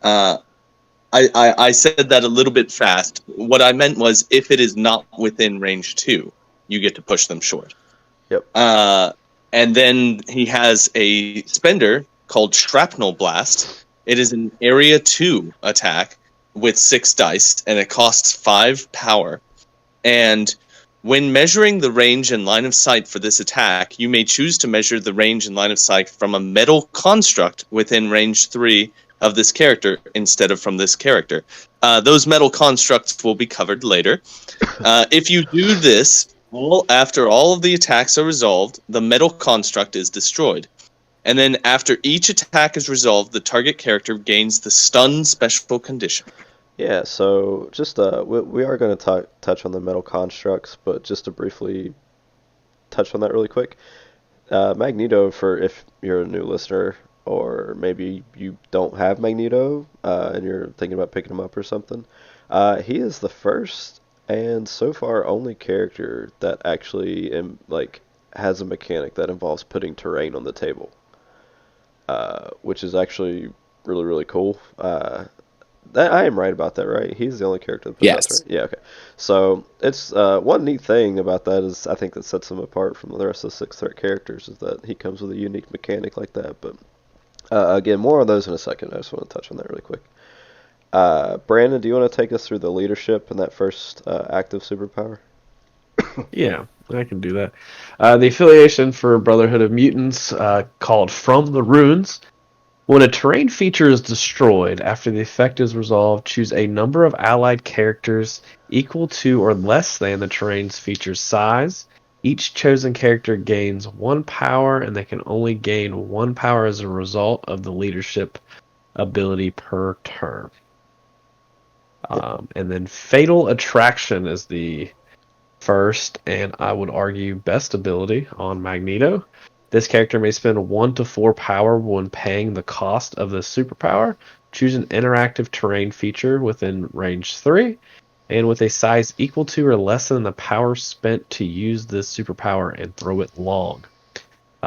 I said that a little bit fast. What I meant was if it is not within range 2, you get to push them short. Yep. And then he has a spender called Shrapnel Blast. It is an area 2 attack with 6 dice, and it costs 5 power. And when measuring the range and line of sight for this attack, you may choose to measure the range and line of sight from a metal construct within range 3 of this character instead of from this character. Those metal constructs will be covered later. If you do this, after all of the attacks are resolved, the metal construct is destroyed. And then after each attack is resolved, the target character gains the stun special condition. Yeah, so just we are going to touch on the metal constructs, but just to briefly touch on that really quick. Magneto, for if you're a new listener, or maybe you don't have Magneto and you're thinking about picking him up or something, he is the first and so far only character that actually has a mechanic that involves putting terrain on the table, which is actually really, really cool. I am right about that, right? He's the only character that possesses, Yes. right? Yeah, okay. So it's one neat thing about that is I think that sets him apart from the rest of the six threat characters is that he comes with a unique mechanic like that. But again, more on those in a second. I just want to touch on that really quick. Brandon, do you want to take us through the leadership and that first active superpower? Yeah, I can do that. The affiliation for Brotherhood of Mutants, called From the Runes. When a terrain feature is destroyed after the effect is resolved, choose a number of allied characters equal to or less than the terrain's feature's size. Each chosen character gains 1 power, and they can only gain 1 power as a result of the leadership ability per turn. And then Fatal Attraction is the first, and I would argue best ability on Magneto. This character may spend 1 to 4 power when paying the cost of the superpower. Choose an interactive terrain feature within range 3, and with a size equal to or less than the power spent to use this superpower and throw it long.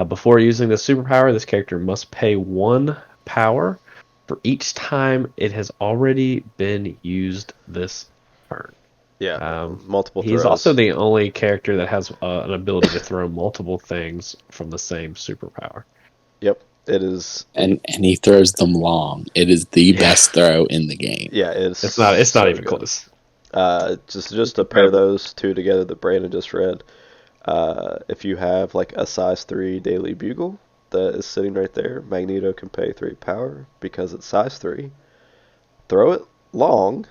Before using the superpower, this character must pay 1 power for each time it has already been used this turn. Yeah, multiple He's throws. also the only character that has an ability to throw multiple things from the same superpower. Yep, it is. And he throws them long. It is the best throw in the game. Yeah, it's It's not so even good. close. Just to pair those two together that Brandon just read. If you have like a size 3 daily bugle that is sitting right there, Magneto can pay 3 power because it's size 3. Throw it long,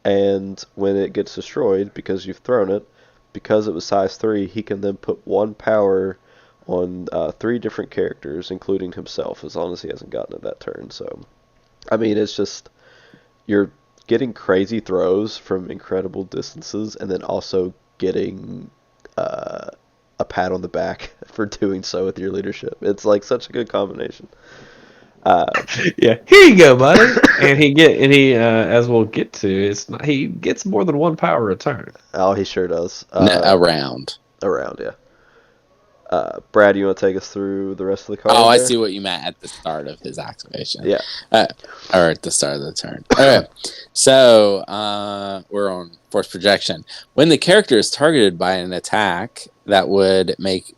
and when it gets destroyed because you've thrown it, because it was size 3, he can then put 1 power on 3 different characters, including himself, as long as he hasn't gotten it that turn. So, I mean, it's just you're getting crazy throws from incredible distances, and then also getting a pat on the back for doing so with your leadership. It's like such a good combination. Yeah, here you go, buddy. and he as we'll get to, he gets more than 1 power a turn. Oh, he sure does. Around. Around, yeah. Brad, you want to take us through the rest of the card? Oh, I see what you meant at the start of his activation. Yeah. Or at the start of the turn. Okay. So, we're on force projection. When the character is targeted by an attack that would make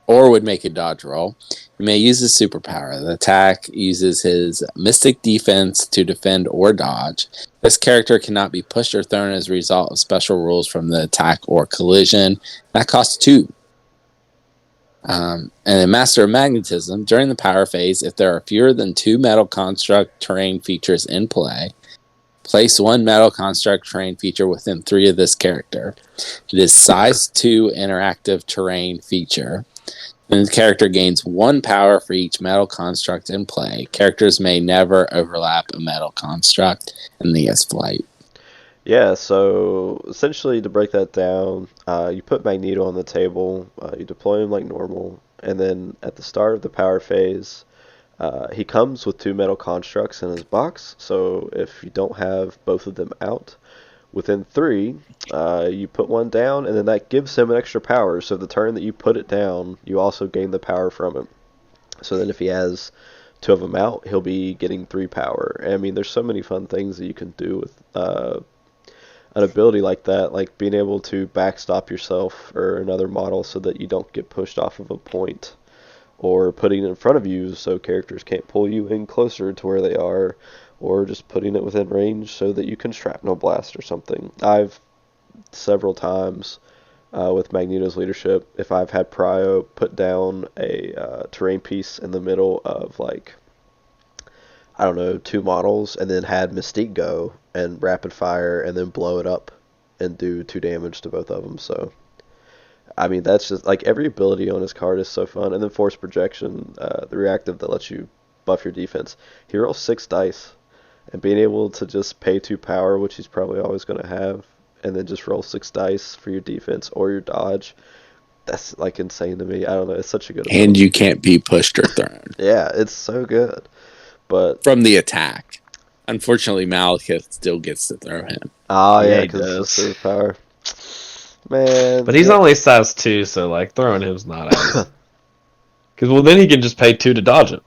a dodge roll, he may use his superpower. The attack uses his mystic defense to defend or dodge. This character cannot be pushed or thrown as a result of special rules from the attack or collision. That costs 2. And in Master of Magnetism, during the power phase, if there are fewer than 2 metal construct terrain features in play, place 1 metal construct terrain feature within 3 of this character. It is size 2 interactive terrain feature. And the character gains 1 power for each metal construct in play. Characters may never overlap a metal construct, and he has flight. Yeah, so essentially to break that down, you put Magneto on the table, you deploy him like normal, and then at the start of the power phase, he comes with 2 metal constructs in his box, so if you don't have both of them out, within 3, you put 1 down, and then that gives him an extra power, so the turn that you put it down, you also gain the power from it. So then if he has 2 of them out, he'll be getting 3 power. I mean, there's so many fun things that you can do with an ability like that, like being able to backstop yourself or another model so that you don't get pushed off of a point, or putting it in front of you so characters can't pull you in closer to where they are, or just putting it within range so that you can shrapnel blast or something. I've several times with Magneto's leadership, if I've had Prio put down a terrain piece in the middle of like, I don't know, 2 models, and then had Mystique go and rapid fire and then blow it up and do 2 damage to both of them. So, I mean, that's just like every ability on his card is so fun. And then force projection, the reactive that lets you buff your defense. He rolls 6 dice, and being able to just pay 2 power, which he's probably always going to have, and then just roll 6 dice for your defense or your dodge. That's like insane to me. I don't know. It's such a good ability. And you can't be pushed or thrown. Yeah, it's so good. But from the attack. Unfortunately, Malekith still gets to throw him. Oh, yeah, he because does. it's superpower. Man. But he's only size 2, so like throwing him's not as. Because then he can just pay 2 to dodge it.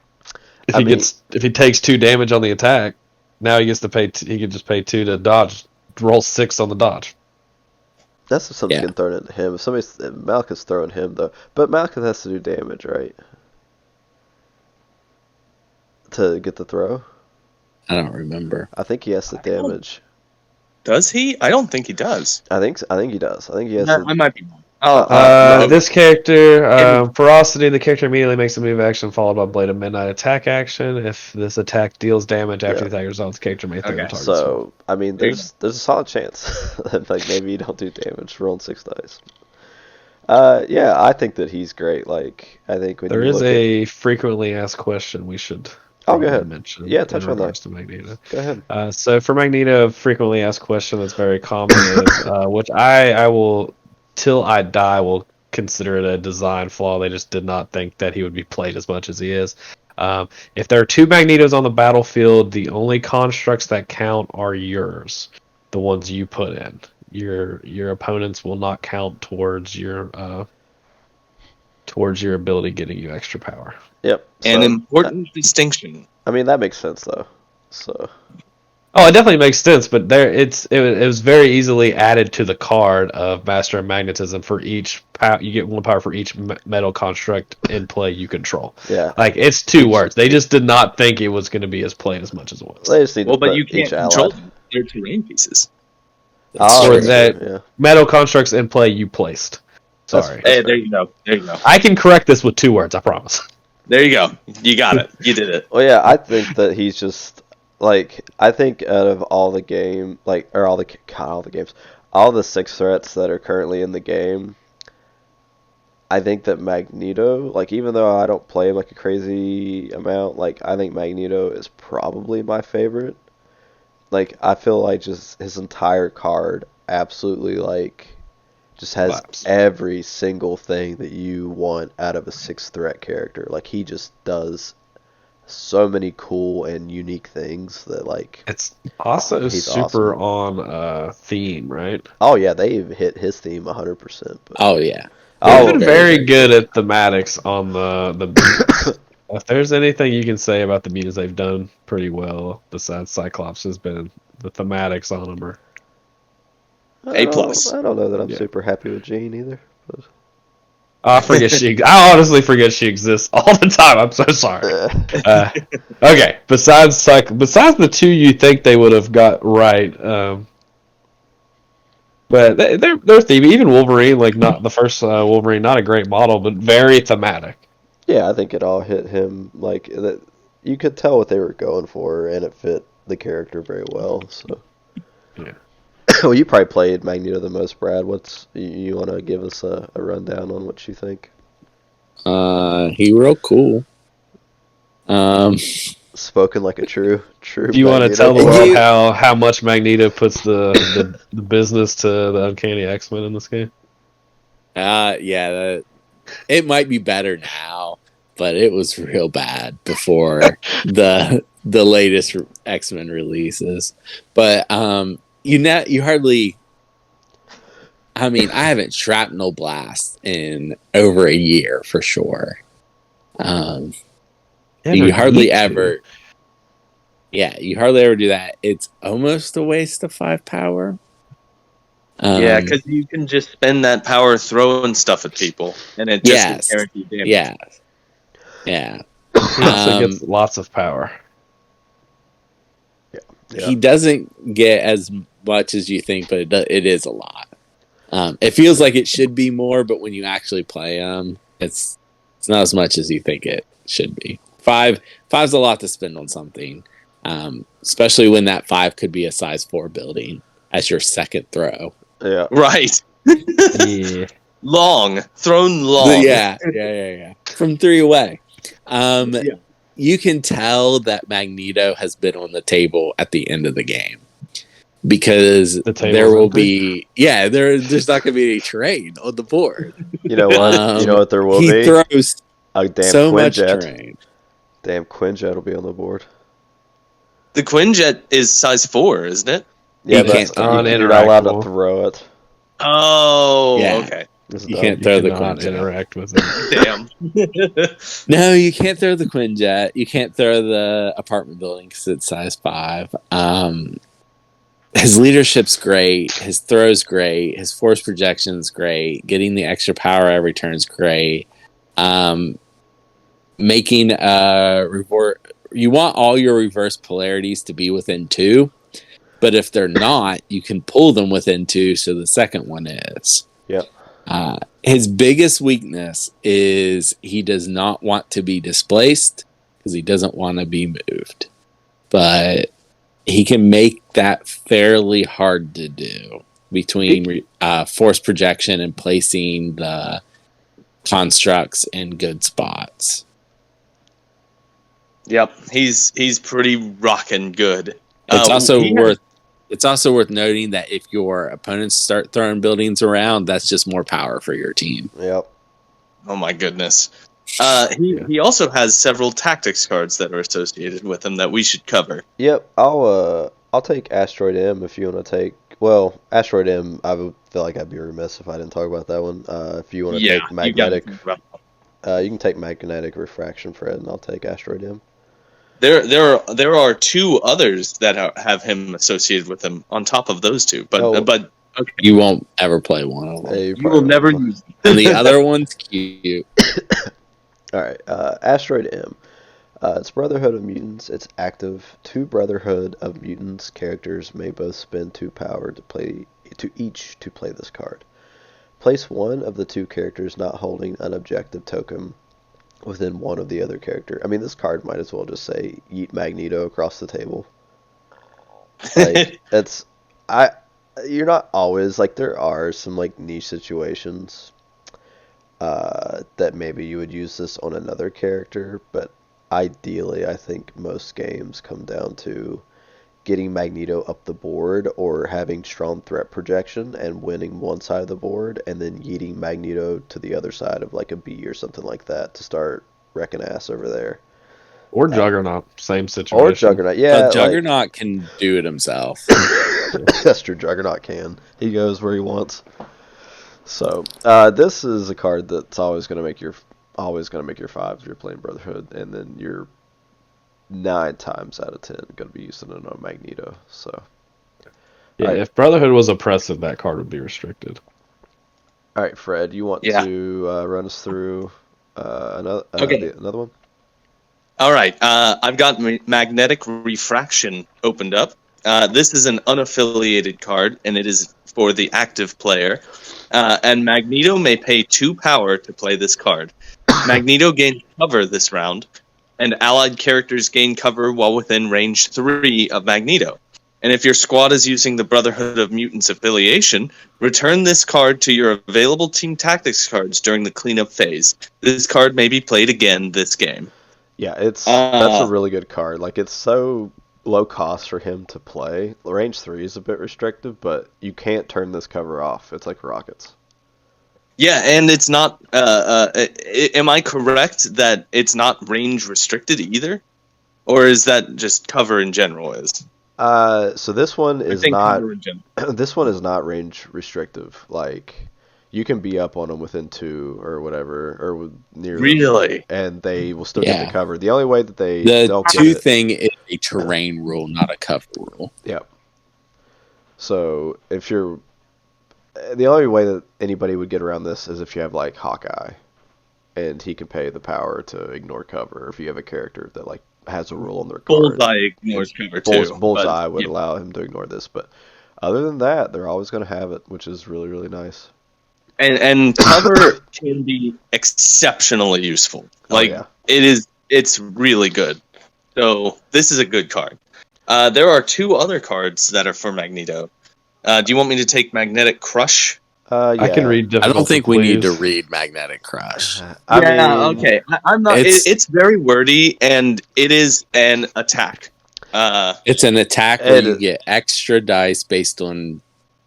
If he takes 2 damage on the attack, Now he gets to pay. He can just pay 2 to dodge. Roll 6 on the dodge. That's if something's Yeah. getting thrown into him. If Malekith's throwing him though, but Malekith has to do damage, right? To get the throw. I don't remember. I think he has to damage. Does he? I don't think he does. I think he does. I think he has to. I might be wrong. No. This character, Ferocity, the character immediately makes a move action followed by Blade of Midnight attack action. If this attack deals damage after Yeah. the attack resolves, the character may throw the Okay. target. So I mean, There you there's a solid chance that like maybe you don't do damage rolling 6 dice. Yeah, I think that he's great. Like I think when There you is look a frequently asked question we should Oh, go probably ahead. mention Yeah, touch in on that. regards to Magneto. Go ahead. So for Magneto, a frequently asked question that's very common is, which I will, till I die, will consider it a design flaw. They just did not think that he would be played as much as he is. If there are 2 Magnetos on the battlefield, the only constructs that count are yours, the ones you put in. Your opponents will not count towards your ability getting you extra power. Yep. An So, important distinction. I mean that makes sense though. So Oh, it definitely makes sense, but it was very easily added to the card of Master of Magnetism for each power. You get 1 power for each metal construct in play you control. yeah, Like it's 2 words. They just did not think it was going to be as played as much as it was. they just need Well, to but put you can't each control allied. them. They're terrain pieces. Oh, Or that's that true, yeah. metal constructs in play you placed. That's- Sorry, Hey, there you go. There you go. I can correct this with 2 words. I promise. There you go. You got it. You did it. Well, yeah, I think that he's just like I think out of all the game, like or all the God, all the games, all the 6 threats that are currently in the game, I think that Magneto, like even though I don't play him like a crazy amount, like I think Magneto is probably my favorite. Like I feel like just his entire card absolutely like just has Slaps. every single thing that you want out of a 6 threat character. Like he just does so many cool and unique things that like It's also He's super on theme, right? oh yeah, they hit his theme 100%. But Oh yeah. They've oh been very good at thematics on the mutants. If there's anything you can say about the mutants, they've done pretty well. Besides Cyclops, has been the thematics on them are. A plus. I don't know that I'm Yeah. super happy with Jean either. But, I forget I honestly forget she exists all the time. I'm so sorry. Okay. Besides the 2 you think they would have got right, but they're theme. Even Wolverine, like not the first Wolverine, not a great model, but very thematic. yeah, I think it all hit him like that. You could tell what they were going for, and it fit the character very well. So, Yeah. well, you probably played Magneto the most, Brad. You want to give us a rundown on what you think? He real cool. Spoken like a true. Do you want to Magneto tell the player. world how much Magneto puts the business to the Uncanny X-Men in this game? Yeah, it might be better now, but it was real bad before the latest X-Men releases. But you hardly. I mean, I haven't shrapnel blast in over a year for sure. You hardly ever. Yeah, you hardly ever do that. It's almost a waste of 5 power. Yeah, because you can just spend that power throwing stuff at people, and it just gets guaranteed damage. Yeah. He also gets lots of power. Yeah. He doesn't get as much as you think, but it is a lot. It feels like it should be more, but when you actually play him, it's not as much as you think it should be. Five's a lot to spend on something, especially when that 5 could be a size 4 building as your second throw. Yeah. Right. Yeah. Thrown long. Yeah. From 3 away. Yeah. You can tell that Magneto has been on the table at the end of the game because The table's there will empty? be there's not going to be any terrain on the board. You know what? You know what there will he be? throws A damn so much Quinjet. terrain. Damn Quinjet will be on the board. The Quinjet is size 4, isn't it? Yeah, You but can't throw you're it. not allowed to Uninteractable. throw it. Oh, Yeah. okay. It's You dumb. can't You throw the cannot Quinjet. interact with him. Damn. No, you can't throw the Quinjet. You can't throw the apartment building because it's size 5. His leadership's great. His throw's great. His force projection's great. Getting the extra power every turn's great. Making a revert. You want all your reverse polarities to be within 2, but if they're not, you can pull them within 2, so the second one is. Yep. His biggest weakness is he does not want to be displaced because he doesn't want to be moved. But he can make that fairly hard to do between force projection and placing the constructs in good spots. Yep, he's pretty rockin' good. It's also worth noting that if your opponents start throwing buildings around, that's just more power for your team. Yep. Oh my goodness. He also has several tactics cards that are associated with him that we should cover. Yep. I'll take Asteroid M if you want to take. Well, Asteroid M, I would feel like I'd be remiss if I didn't talk about that one. If you want to take magnetic, you can take magnetic refraction, Fred, and I'll take Asteroid M. There are 2 others that have him associated with him on top of those 2, but okay. You won't ever play one of them. Hey, You will never use them. And the other one's cute. All right, Asteroid M. It's Brotherhood of Mutants. It's active. 2 Brotherhood of Mutants characters may both spend 2 power to play this card. Place one of the 2 characters not holding an objective token within one of the other character. I mean, this card might as well just say yeet Magneto across the table. Like you're not always like, there are some like niche situations that maybe you would use this on another character, but ideally I think most games come down to getting Magneto up the board or having strong threat projection and winning one side of the board and then yeeting Magneto to the other side of like a B or something like that to start wrecking ass over there. Or Juggernaut, same situation. Or Juggernaut, yeah. But Juggernaut can do it himself. That's true, Juggernaut can. He goes where he wants. So, this is a card that's always going to make your 5 if you're playing Brotherhood, and then you're 9 times out of 10 going to be using it on Magneto. So, yeah, if Brotherhood was oppressive, that card would be restricted. All right, Fred, you want to run us through another one? All right, I've got Magnetic Refraction opened up. This is an unaffiliated card, and it is for the active player. And Magneto may pay 2 power to play this card. Magneto gains cover this round, and allied characters gain cover while within range 3 of Magneto. And if your squad is using the Brotherhood of Mutants affiliation, return this card to your available team tactics cards during the cleanup phase. This card may be played again this game. Yeah, that's a really good card. Like, it's so low cost for him to play. Range 3 is a bit restrictive, but you can't turn this cover off. It's like rockets. Yeah, and it's not... am I correct that it's not range restricted either? Or is that just cover in general is? So this one is not... This one is not range restrictive. Like, you can be up on them within 2 or whatever, or near really them, and they will still get the cover. The only way that they the 2 thing is a terrain rule, not a cover rule. Yep. So if you're... The only way that anybody would get around this is if you have, like, Hawkeye, and he can pay the power to ignore cover. If you have a character that, like, has a rule on their card. Bullseye ignores cover too. Bullseye would allow him to ignore this, but other than that, they're always going to have it, which is really, really nice. And cover can be exceptionally useful. Like, it's really good. So this is a good card. There are 2 other cards that are for Magneto. Do you want me to take Magnetic Crush? Yeah. I can read. I don't think we need to read Magnetic Crush. Okay. I'm not. It's very wordy, and it is an attack. It's an attack where you get extra dice based on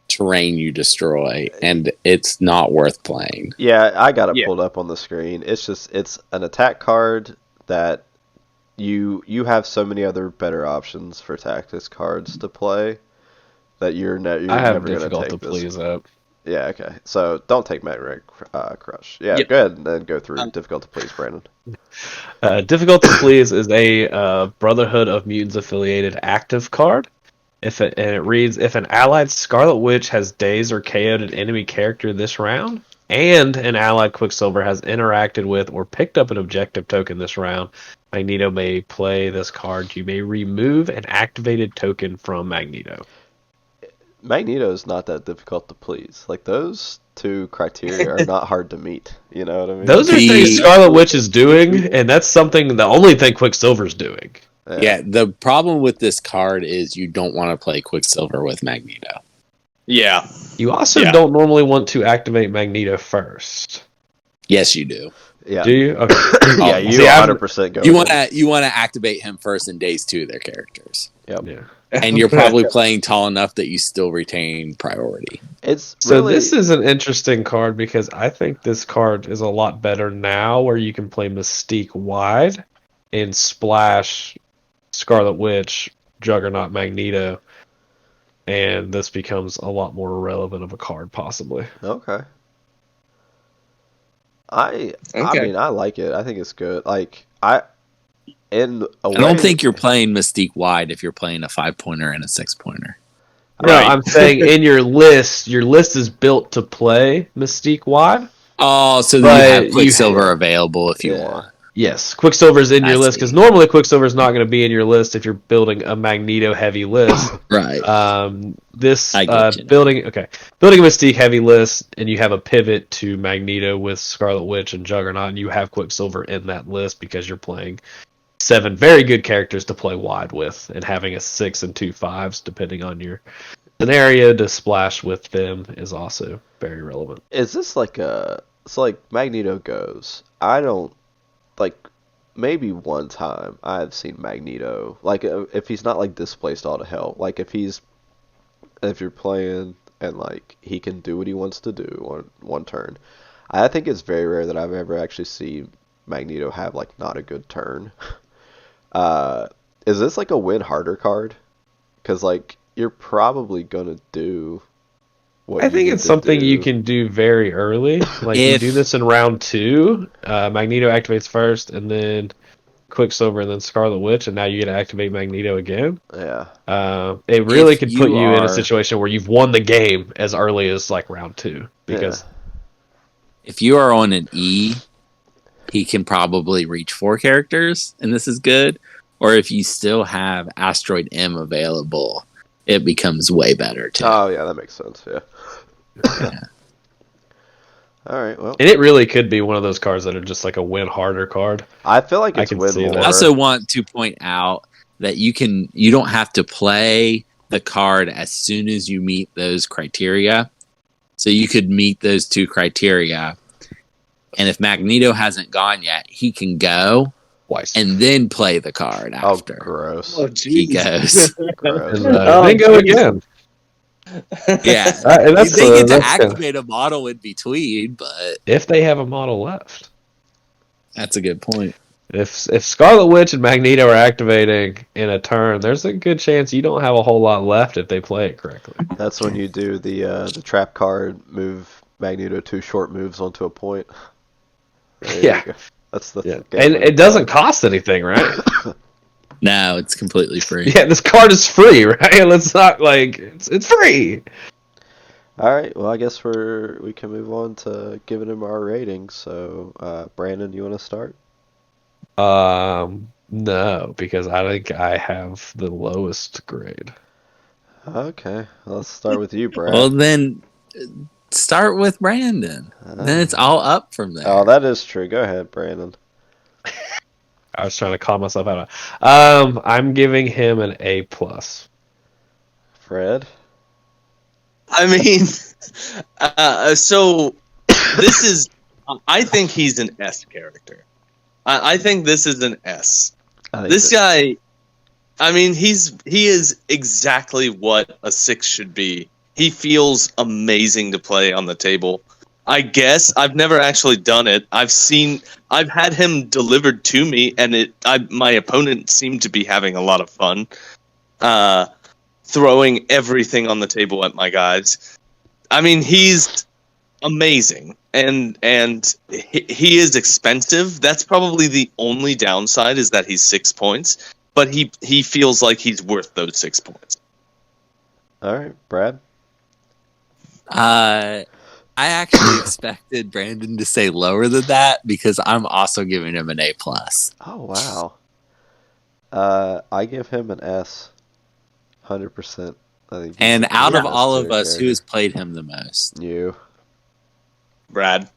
terrain you destroy, and it's not worth playing. Yeah, I got it pulled up on the screen. It's an attack card that you have so many other better options for tactics cards to play that you're never going to take to please that. Yeah, okay. So don't take Magnetic Crush. Yeah, Yep. go ahead and then go through Um, difficult to please, Brandon. Difficult to Please is a Brotherhood of Mutants affiliated active card. And it reads, if an allied Scarlet Witch has dazed or KO'd an enemy character this round, and an allied Quicksilver has interacted with or picked up an objective token this round, Magneto may play this card. You may remove an activated token from Magneto. Magneto is not that difficult to please. Like, those two criteria are not hard to meet. You know what I mean? Those are things Scarlet Witch is doing, and that's something, the only thing Quicksilver's doing. Yeah, the problem with this card is you don't want to play Quicksilver with Magneto. Yeah. You also don't normally want to activate Magneto first. Yes, you do. Yeah. Do you? Okay. Yeah, you See, 100% go. You with want to activate him first in days 2 of their characters. Yep. Yeah. And you're probably playing tall enough that you still retain priority. It's So really, this is an interesting card because I think this card is a lot better now where you can play Mystique wide and splash Scarlet Witch, Juggernaut, Magneto, and this becomes a lot more relevant of a card possibly. okay. I mean, I like it. I think it's good. Like, in a way, I don't think you're playing Mystique wide if you're playing a 5-pointer and a 6-pointer. No, I'm saying in your list is built to play Mystique wide. Oh, so then you have Quicksilver available if you want. Yes, Quicksilver's in your I list see. because normally Quicksilver's not going to be in your list if you're building a Magneto heavy list. Right. This I get you. building a Mystique heavy list, and you have a pivot to Magneto with Scarlet Witch and Juggernaut, and you have Quicksilver in that list because you're playing 7 very good characters to play wide with, and having a 6 and 2 5s depending on your scenario to splash with them is also very relevant. Is this like it's like Magneto goes? I don't like. Maybe one time I've seen Magneto, like, if he's not like displaced all to hell, like if you're playing and like he can do what he wants to do on one turn. I think it's very rare that I've ever actually seen Magneto have like not a good turn. Is this like a win harder card? Because like you're probably gonna do what I you think need it's to something do. you can do very early. Like you do this in round 2. Magneto activates first, and then Quicksilver, and then Scarlet Witch, and now you get to activate Magneto again. Yeah. It really If could you put you in a are- situation where you've won the game as early as like round 2. Because If you are on an E, he can probably reach 4 characters, and this is good. Or if you still have Asteroid M available, it becomes way better too. Oh yeah, that makes sense. Yeah. All right. Well, and it really could be one of those cards that are just like a win harder card. I feel like I it's can win see more. that. I also want to point out that you don't have to play the card as soon as you meet those criteria. So you could meet those 2 criteria, and if Magneto hasn't gone yet, he can go Twice. and then play the card after. Oh, gross. He goes. Gross. And, then go again. Yeah. And that's, They get to that's kinda- activate a model in between, but if they have a model left. that's a good point. If Scarlet Witch and Magneto are activating in a turn, there's a good chance you don't have a whole lot left if they play it correctly. That's when you do the trap card, move Magneto 2 short moves onto a point. There you Yeah. go. That's the Yeah. game And move. it doesn't cost anything, right? No, it's completely free. Yeah, this card is free, right? Let's not like it's free. All right. Well, I guess we can move on to giving him our rating. So, Brandon, you want to start? No, because I think I have the lowest grade. Okay. Let's start with you, Brad. Well, then start with Brandon. Then it's all up from there. Oh, that is true. Go ahead, Brandon. I was trying to calm myself out. I'm giving him an A+. Fred? I mean, so this is. I think he's an S character. I think this is an S. This guy, I mean, he is exactly what a 6 should be. He feels amazing to play on the table. I guess I've never actually done it. I've had him delivered to me, and my opponent seemed to be having a lot of fun, throwing everything on the table at my guys. I mean, he's amazing, and he is expensive. That's probably the only downside, is that he's 6 points, but he feels like he's worth those 6 points. All right, Brad. I actually expected Brandon to say lower than that because I'm also giving him an A plus. Oh wow. I give him an S. 100%. I think. And out of all of us, character. who has played him the most? You. Brad.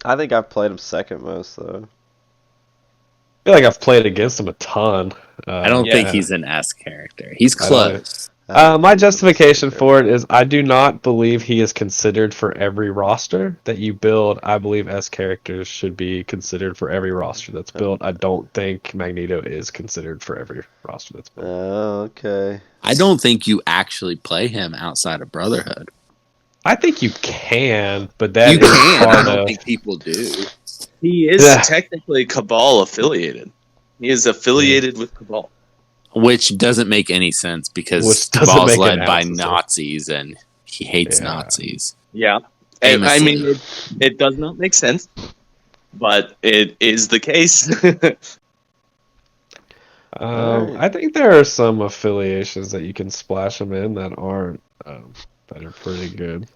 I think I've played him second most though. I feel like I've played against him a ton. I don't Yeah. think he's an S character. He's I don't- close. My justification for it is I do not believe he is considered for every roster that you build. I believe S characters should be considered for every roster that's built. I don't think Magneto is considered for every roster that's built. Oh, okay. I don't think you actually play him outside of Brotherhood. I think you can, but that You is can. I part don't of. think people do. He is Yeah. technically Cabal affiliated. He is affiliated with Cabal. Which doesn't make any sense because Which doesn't Cabal's make led an by ounce of sense. Nazis and he hates Yeah. Nazis. Yeah. I Famously. mean, it does not make sense, but it is the case. Alright. I think there are some affiliations that you can splash them in that aren't that are pretty good.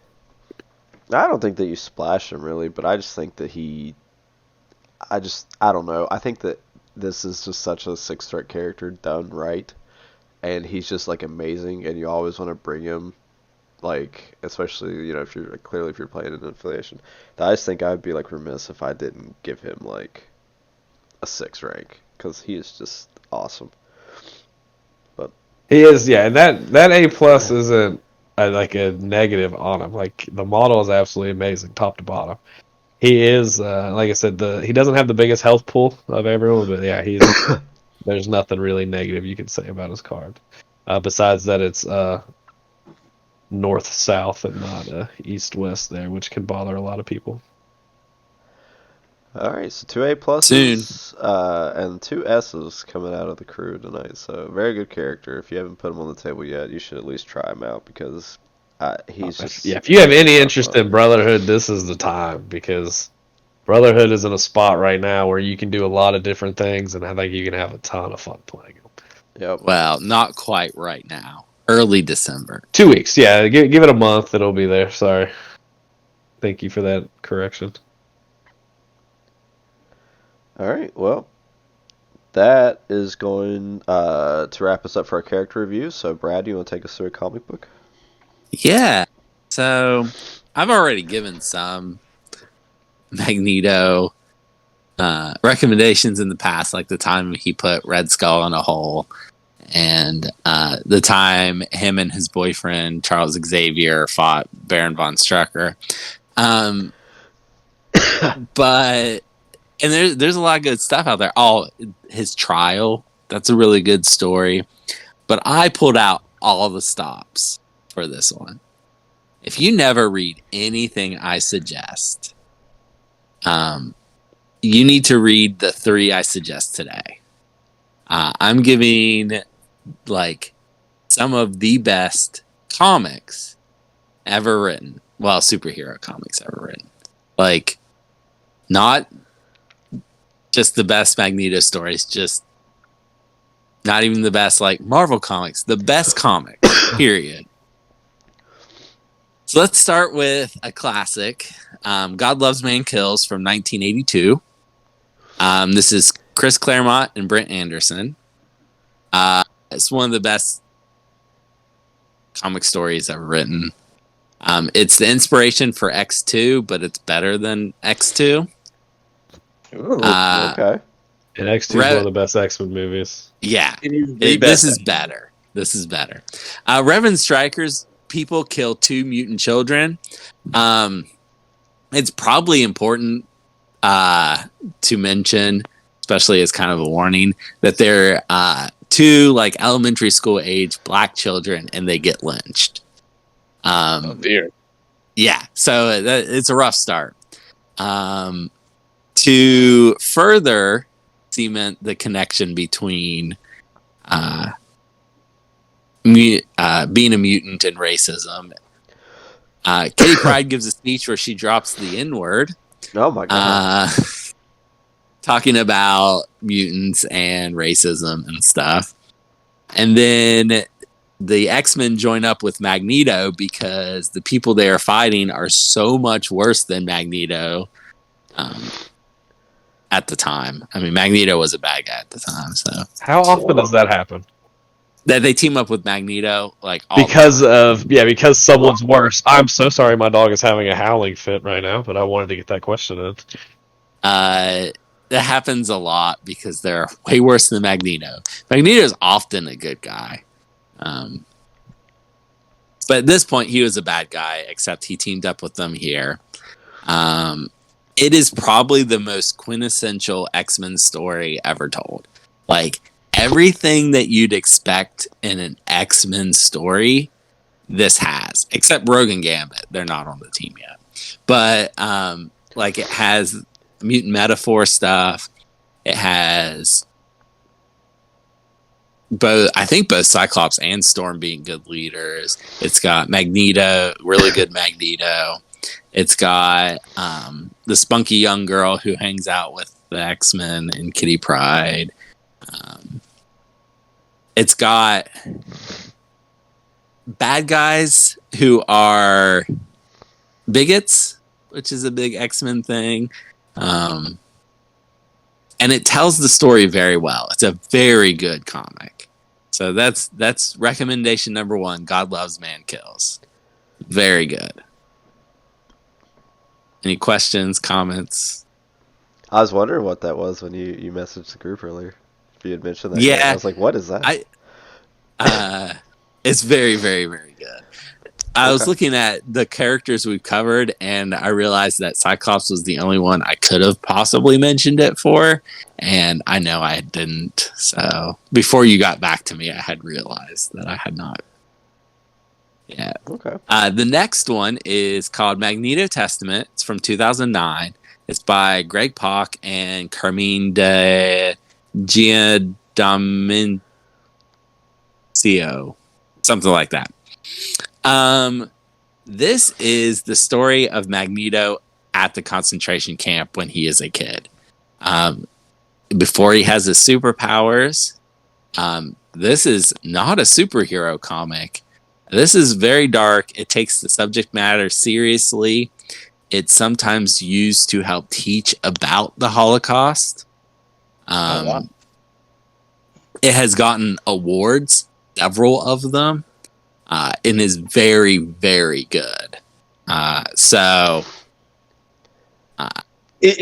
I don't think that you splash him really, but I just think that I don't know. I think that this is just such a six threat character done right, and he's just like amazing, and you always want to bring him, like especially if you're playing an affiliation. I just think I'd be like remiss if I didn't give him like a 6 rank because he is just awesome. He is, yeah, and that A plus isn't like a negative on him. Like the model is absolutely amazing, top to bottom. He is, like I said, he doesn't have the biggest health pool of everyone, but yeah, there's nothing really negative you can say about his card. Besides that, it's north south and not east west there, which can bother a lot of people. All right, so 2 A pluses and 2 S's coming out of the crew tonight. So very good character. If you haven't put him on the table yet, you should at least try him out because he's just If you have any interest in Brotherhood, this is the time because Brotherhood is in a spot right now where you can do a lot of different things, and I think you can have a ton of fun playing them. Yep. Well, not quite right now. Early December. 2 weeks, yeah. Give it a month, it'll be there. Sorry. Thank you for that correction. All right, well, that is going to wrap us up for our character review. So, Brad, you want to take us through a comic book? Yeah. So I've already given some Magneto recommendations in the past, like the time he put Red Skull in a hole, and the time him and his boyfriend Charles Xavier fought Baron von Strucker. But there's a lot of good stuff out there. Oh, his trial, that's a really good story. But I pulled out all the stops for this one. If you never read anything I suggest, you need to read the 3 I suggest today. I'm giving like some of the best comics ever written. Well, superhero comics ever written. Like, not just the best Magneto stories, just not even the best like Marvel comics, the best comics, period. So let's start with a classic, God Loves Man Kills from 1982. This is Chris Claremont and Brent Anderson. It's one of the best comic stories ever written. It's the inspiration for X2, but it's better than X2. Ooh, Okay. And X2 is one of the best X-Men movies. Yeah, it is the best. this is better. This is better. Reverend Stryker's people kill 2 mutant children. It's probably important to mention, especially as kind of a warning, that they're 2 like elementary school age black children and they get lynched. Oh dear. Yeah, so it's a rough start. To further cement the connection between being a mutant and racism, Kitty Pryde gives a speech where she drops the N-word, Oh my god. talking about mutants and racism and stuff. And then the X-Men join up with Magneto because the people they are fighting are so much worse than Magneto at the time. I mean, Magneto was a bad guy at the time, so How often does that happen? that they team up with Magneto like all Because someone's worse. I'm so sorry my dog is having a howling fit right now, but I wanted to get that question in. that happens a lot because they're way worse than Magneto. Magneto is often a good guy. But at this point, he was a bad guy, except he teamed up with them here. It is probably the most quintessential X-Men story ever told. Like, everything that you'd expect in an X-Men story, this has. Except Rogue and Gambit. They're not on the team yet. But, like, it has mutant metaphor stuff. It has both Cyclops and Storm being good leaders. It's got Magneto, really good Magneto. It's got the spunky young girl who hangs out with the X-Men and Kitty Pryde. It's got bad guys who are bigots, which is a big X-Men thing. And it tells the story very well. It's a very good comic. So that's recommendation number 1. God Loves, Man Kills. Very good. Any questions, comments? I was wondering what that was when you messaged the group earlier. If you had mentioned that. Yeah. Yet. I was like, what is that? It's very, very, very good. I was looking at the characters we've covered, and I realized that Cyclops was the only one I could have possibly mentioned it for, and I know I didn't. So before you got back to me, I had realized that I had not. Yeah. Okay. The next one is called Magneto Testament. It's from 2009. It's by Greg Pak and Carmine de Giandomenico. Something like that. This is the story of Magneto at the concentration camp when he is a kid. Before he has his superpowers. This is not a superhero comic. This is very dark. It takes the subject matter seriously. It's sometimes used to help teach about the Holocaust. Wow. It has gotten awards, several of them. And is very, very good. It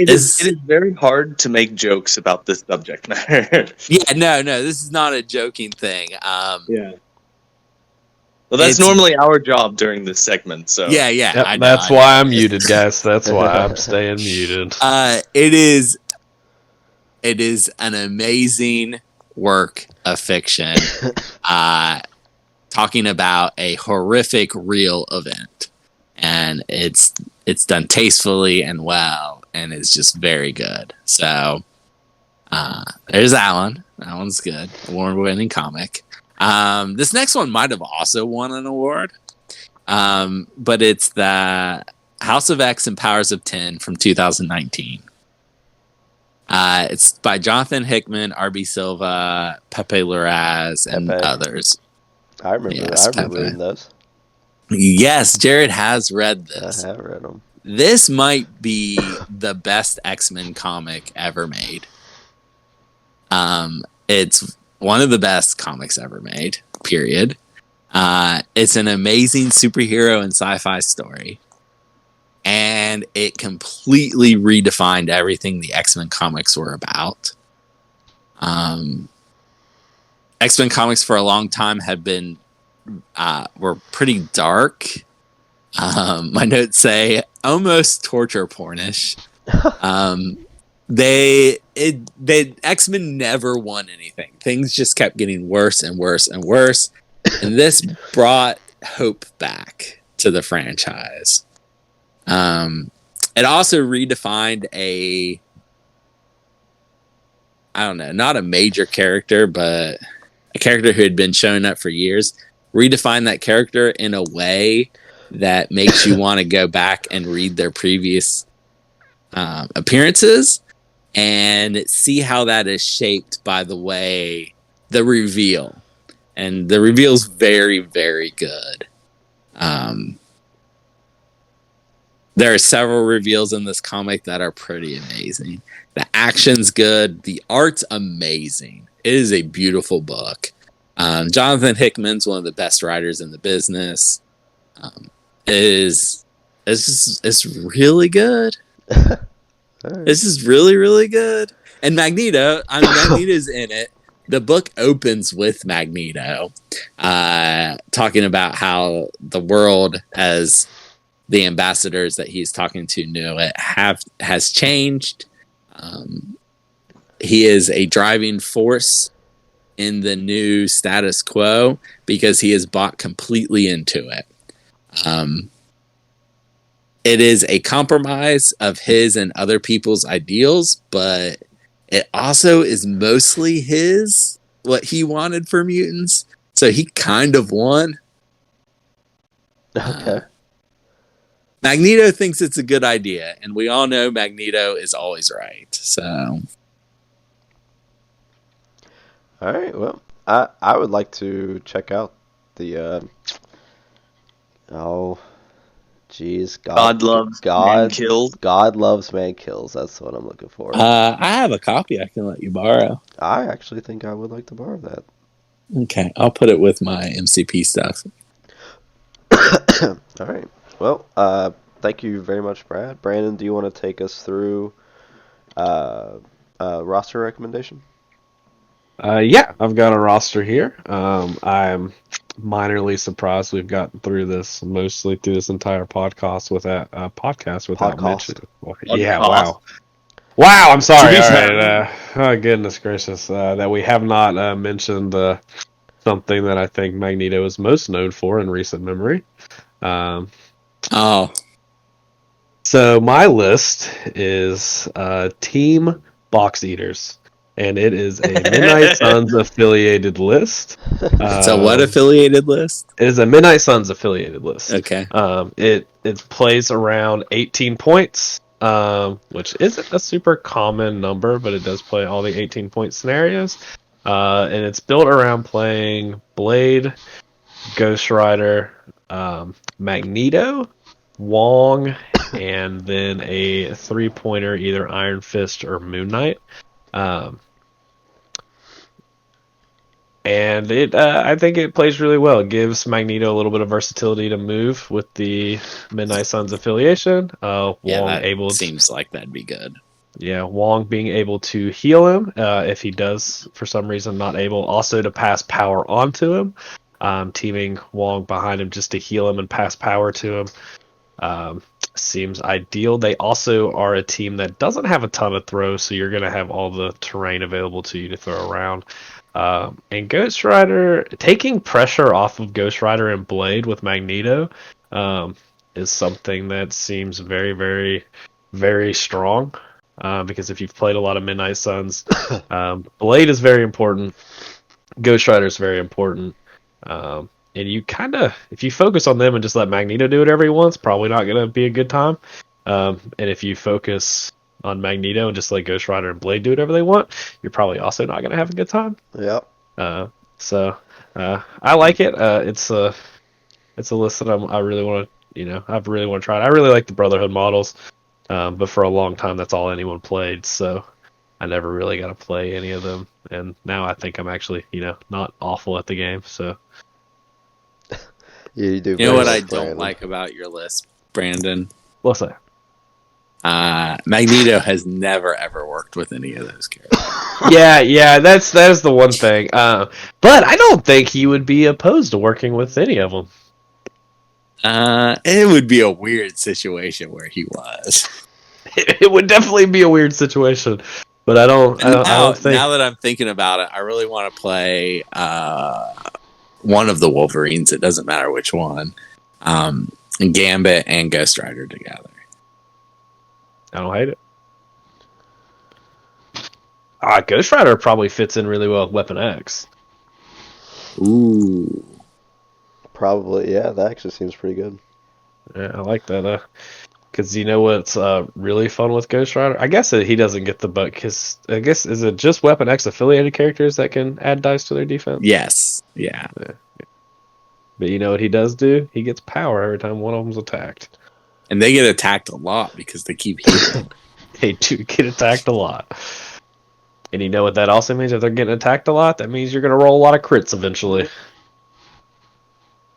is very hard to make jokes about this subject matter. Yeah, no, this is not a joking thing. Yeah. Well, that's normally our job during this segment. So yeah, Yep, I know, that's why I'm muted, guys. That's why I'm staying muted. It is an amazing work of fiction. Talking about a horrific real event, and it's done tastefully and well, and it's just very good. So there's that one. That one's good. Award-winning comic. This next one might have also won an award, but it's the House of X and Powers of 10 from 2019. It's by Jonathan Hickman, R.B. Silva, Pepe Larraz, and others. I remember reading those. Yes, Jared has read this. I have read them. This might be the best X-Men comic ever made. It's one of the best comics ever made, period. It's an amazing superhero and sci-fi story. And it completely redefined everything the X-Men comics were about. X-Men comics for a long time had been were pretty dark. My notes say almost torture pornish. The X-Men never won anything. Things just kept getting worse and worse and worse. And this brought hope back to the franchise. It also redefined not a major character, but a character who had been showing up for years. Redefined that character in a way that makes you want to go back and read their previous appearances and see how that is shaped by the way the reveal. And the reveal is very, very good. There are several reveals in this comic that are pretty amazing. The action's good. The art's amazing. It is a beautiful book. Jonathan Hickman's one of the best writers in the business. It's really good. Alright. This is really, really good. And Magneto, Magneto's in it. The book opens with Magneto talking about how the world, as the ambassadors that he's talking to knew it, has changed. He is a driving force in the new status quo because he is bought completely into it. It is a compromise of his and other people's ideals, but it also is mostly what he wanted for mutants. So he kind of won. Okay. Magneto thinks it's a good idea, and we all know Magneto is always right. So, All right. Well, I would like to check out the oh, geez, God loves man kills. God loves man kills. That's what I'm looking for. I have a copy I can let you borrow. I actually think I would like to borrow that. Okay, I'll put it with my MCP stuff. All right. Well, thank you very much, Brad. Brandon, do you want to take us through roster recommendation? Yeah, I've got a roster here. I'm minorly surprised we've gotten through this mostly through this entire podcast without mentioning. Yeah, wow. Wow, I'm sorry. All right. Oh, goodness gracious. That we have not mentioned something that I think Magneto is most known for in recent memory. So my list is Team Box Eaters, and it is a Midnight Suns affiliated list. It's a what affiliated list? It is a Midnight Suns affiliated list. Okay. It plays around 18 points, which isn't a super common number, but it does play all the 18-point scenarios. And it's built around playing Blade, Ghost Rider, Magneto, Wong, and then a 3-pointer, either Iron Fist or Moon Knight. And I think it plays really well. It gives Magneto a little bit of versatility to move with the Midnight Suns affiliation. Seems like that'd be good. Yeah, Wong being able to heal him if he does, for some reason, not able. Also to pass power onto him. Teaming Wong behind him just to heal him and pass power to him. Seems ideal. They also are a team that doesn't have a ton of throws, so you're going to have all the terrain available to you to throw around. And Ghost Rider, taking pressure off of Ghost Rider and Blade with Magneto is something that seems very, very, very strong. Because if you've played a lot of Midnight Suns, Blade is very important. Ghost Rider is very important. And you kind of, if you focus on them and just let Magneto do whatever he wants, probably not going to be a good time. And if you focus on Magneto and just let Ghost Rider and Blade do whatever they want, you're probably also not going to have a good time. Yep. So I like it. It's a list that I really want to, I really want to try it. I really like the Brotherhood models, but for a long time that's all anyone played. So I never really got to play any of them, and now I think I'm actually, not awful at the game. So. You do. You know what I don't like about your list, Brandon? What's that? Magneto has never ever worked with any of those characters. Yeah, that is the one thing. But I don't think he would be opposed to working with any of them. It would be a weird situation where he was. It would definitely be a weird situation, but I don't think. Now that I'm thinking about it, I really want to play one of the Wolverines. It doesn't matter which one. Gambit and Ghost Rider together. I don't hate it. Ghost Rider probably fits in really well with Weapon X. Ooh. Probably, yeah. That actually seems pretty good. Yeah, I like that. Because you know what's really fun with Ghost Rider? I guess that he doesn't get the butt. Because I guess is it just Weapon X affiliated characters that can add dice to their defense? Yes. Yeah. Yeah. But you know what he does do? He gets power every time one of them's attacked. And they get attacked a lot because they keep healing. They do get attacked a lot. And you know what that also means? If they're getting attacked a lot, that means you're going to roll a lot of crits eventually.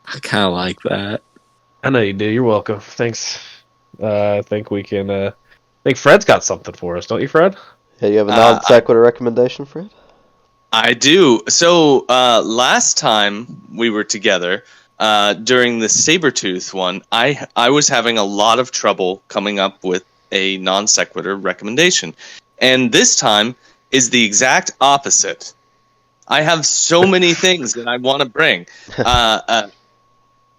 I kind of like that. I know you do. You're welcome. Thanks. I think we can. I think Fred's got something for us, don't you, Fred? Yeah, you have a non sequitur recommendation, Fred? I do. So last time we were together, during the Sabretooth one, I was having a lot of trouble coming up with a non sequitur recommendation. And this time is the exact opposite. I have so many things that I want to bring.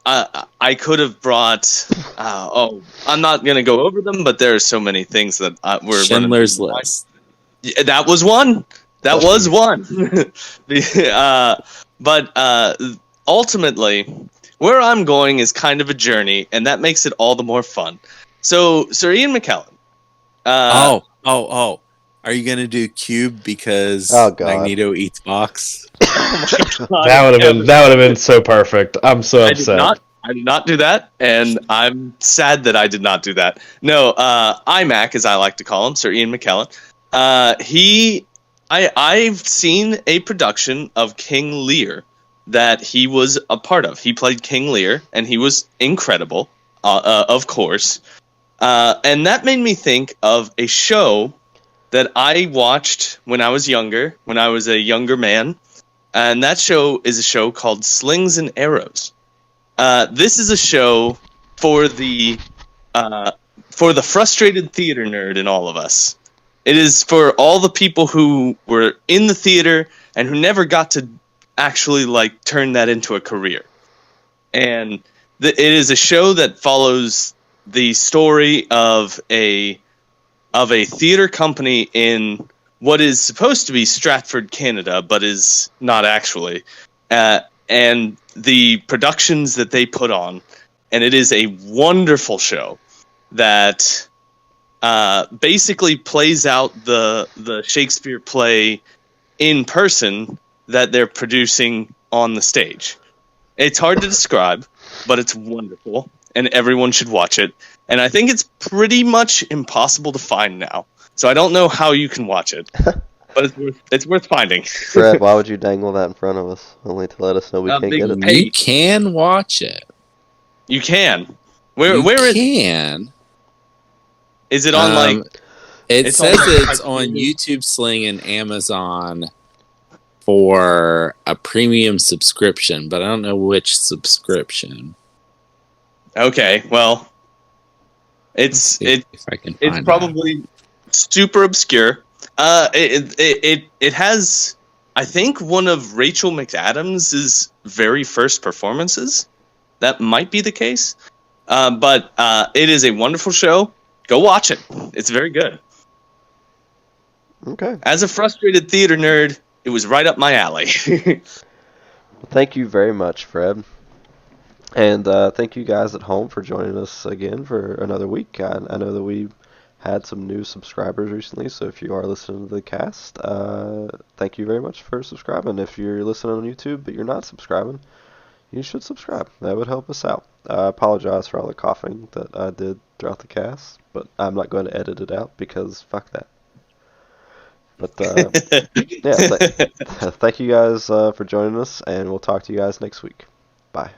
I could have brought. I'm not going to go over them, but there are so many things that we're Schindler's running. List. Yeah, that was one. That was one. But ultimately, where I'm going is kind of a journey, and that makes it all the more fun. So, Sir Ian McKellen. Oh. Are you going to do Cube because Oh, God. Magneto eats box? That would have been so perfect. I'm so upset. I did not do that, and I'm sad that I did not do that. No, iMac, as I like to call him, Sir Ian McKellen. I've seen a production of King Lear that he was a part of. He played King Lear, and he was incredible, of course. And that made me think of a show that I watched when I was younger, when I was a younger man. And that show is a show called Slings and Arrows. This is a show for the frustrated theater nerd in all of us. It is for all the people who were in the theater and who never got to actually turn that into a career. And it is a show that follows the story of a theater company in what is supposed to be Stratford, Canada, but is not actually. And the productions that they put on, and it is a wonderful show that basically plays out the Shakespeare play in person that they're producing on the stage. It's hard to describe, but it's wonderful, and everyone should watch it. And I think it's pretty much impossible to find now, so I don't know how you can watch it, but it's worth finding. Fred, why would you dangle that in front of us, only to let us know we can't get it? You can watch it. You can. Where is can? Is it on It it's says on, it's on YouTube, Sling, and Amazon for a premium subscription, but I don't know which subscription. Okay, well, it's probably super obscure. It has, I think, one of Rachel McAdams' very first performances. That might be the case, but it is a wonderful show. Go watch it. It's very good. Okay. As a frustrated theater nerd, it was right up my alley. Thank you very much, Fred. And thank you guys at home for joining us again for another week. I know that we had some new subscribers recently, so if you are listening to the cast, thank you very much for subscribing. If you're listening on YouTube but you're not subscribing, you should subscribe. That would help us out. I apologize for all the coughing that I did throughout the cast, but I'm not going to edit it out because fuck that. But yeah, thank you guys for joining us, and we'll talk to you guys next week. Bye.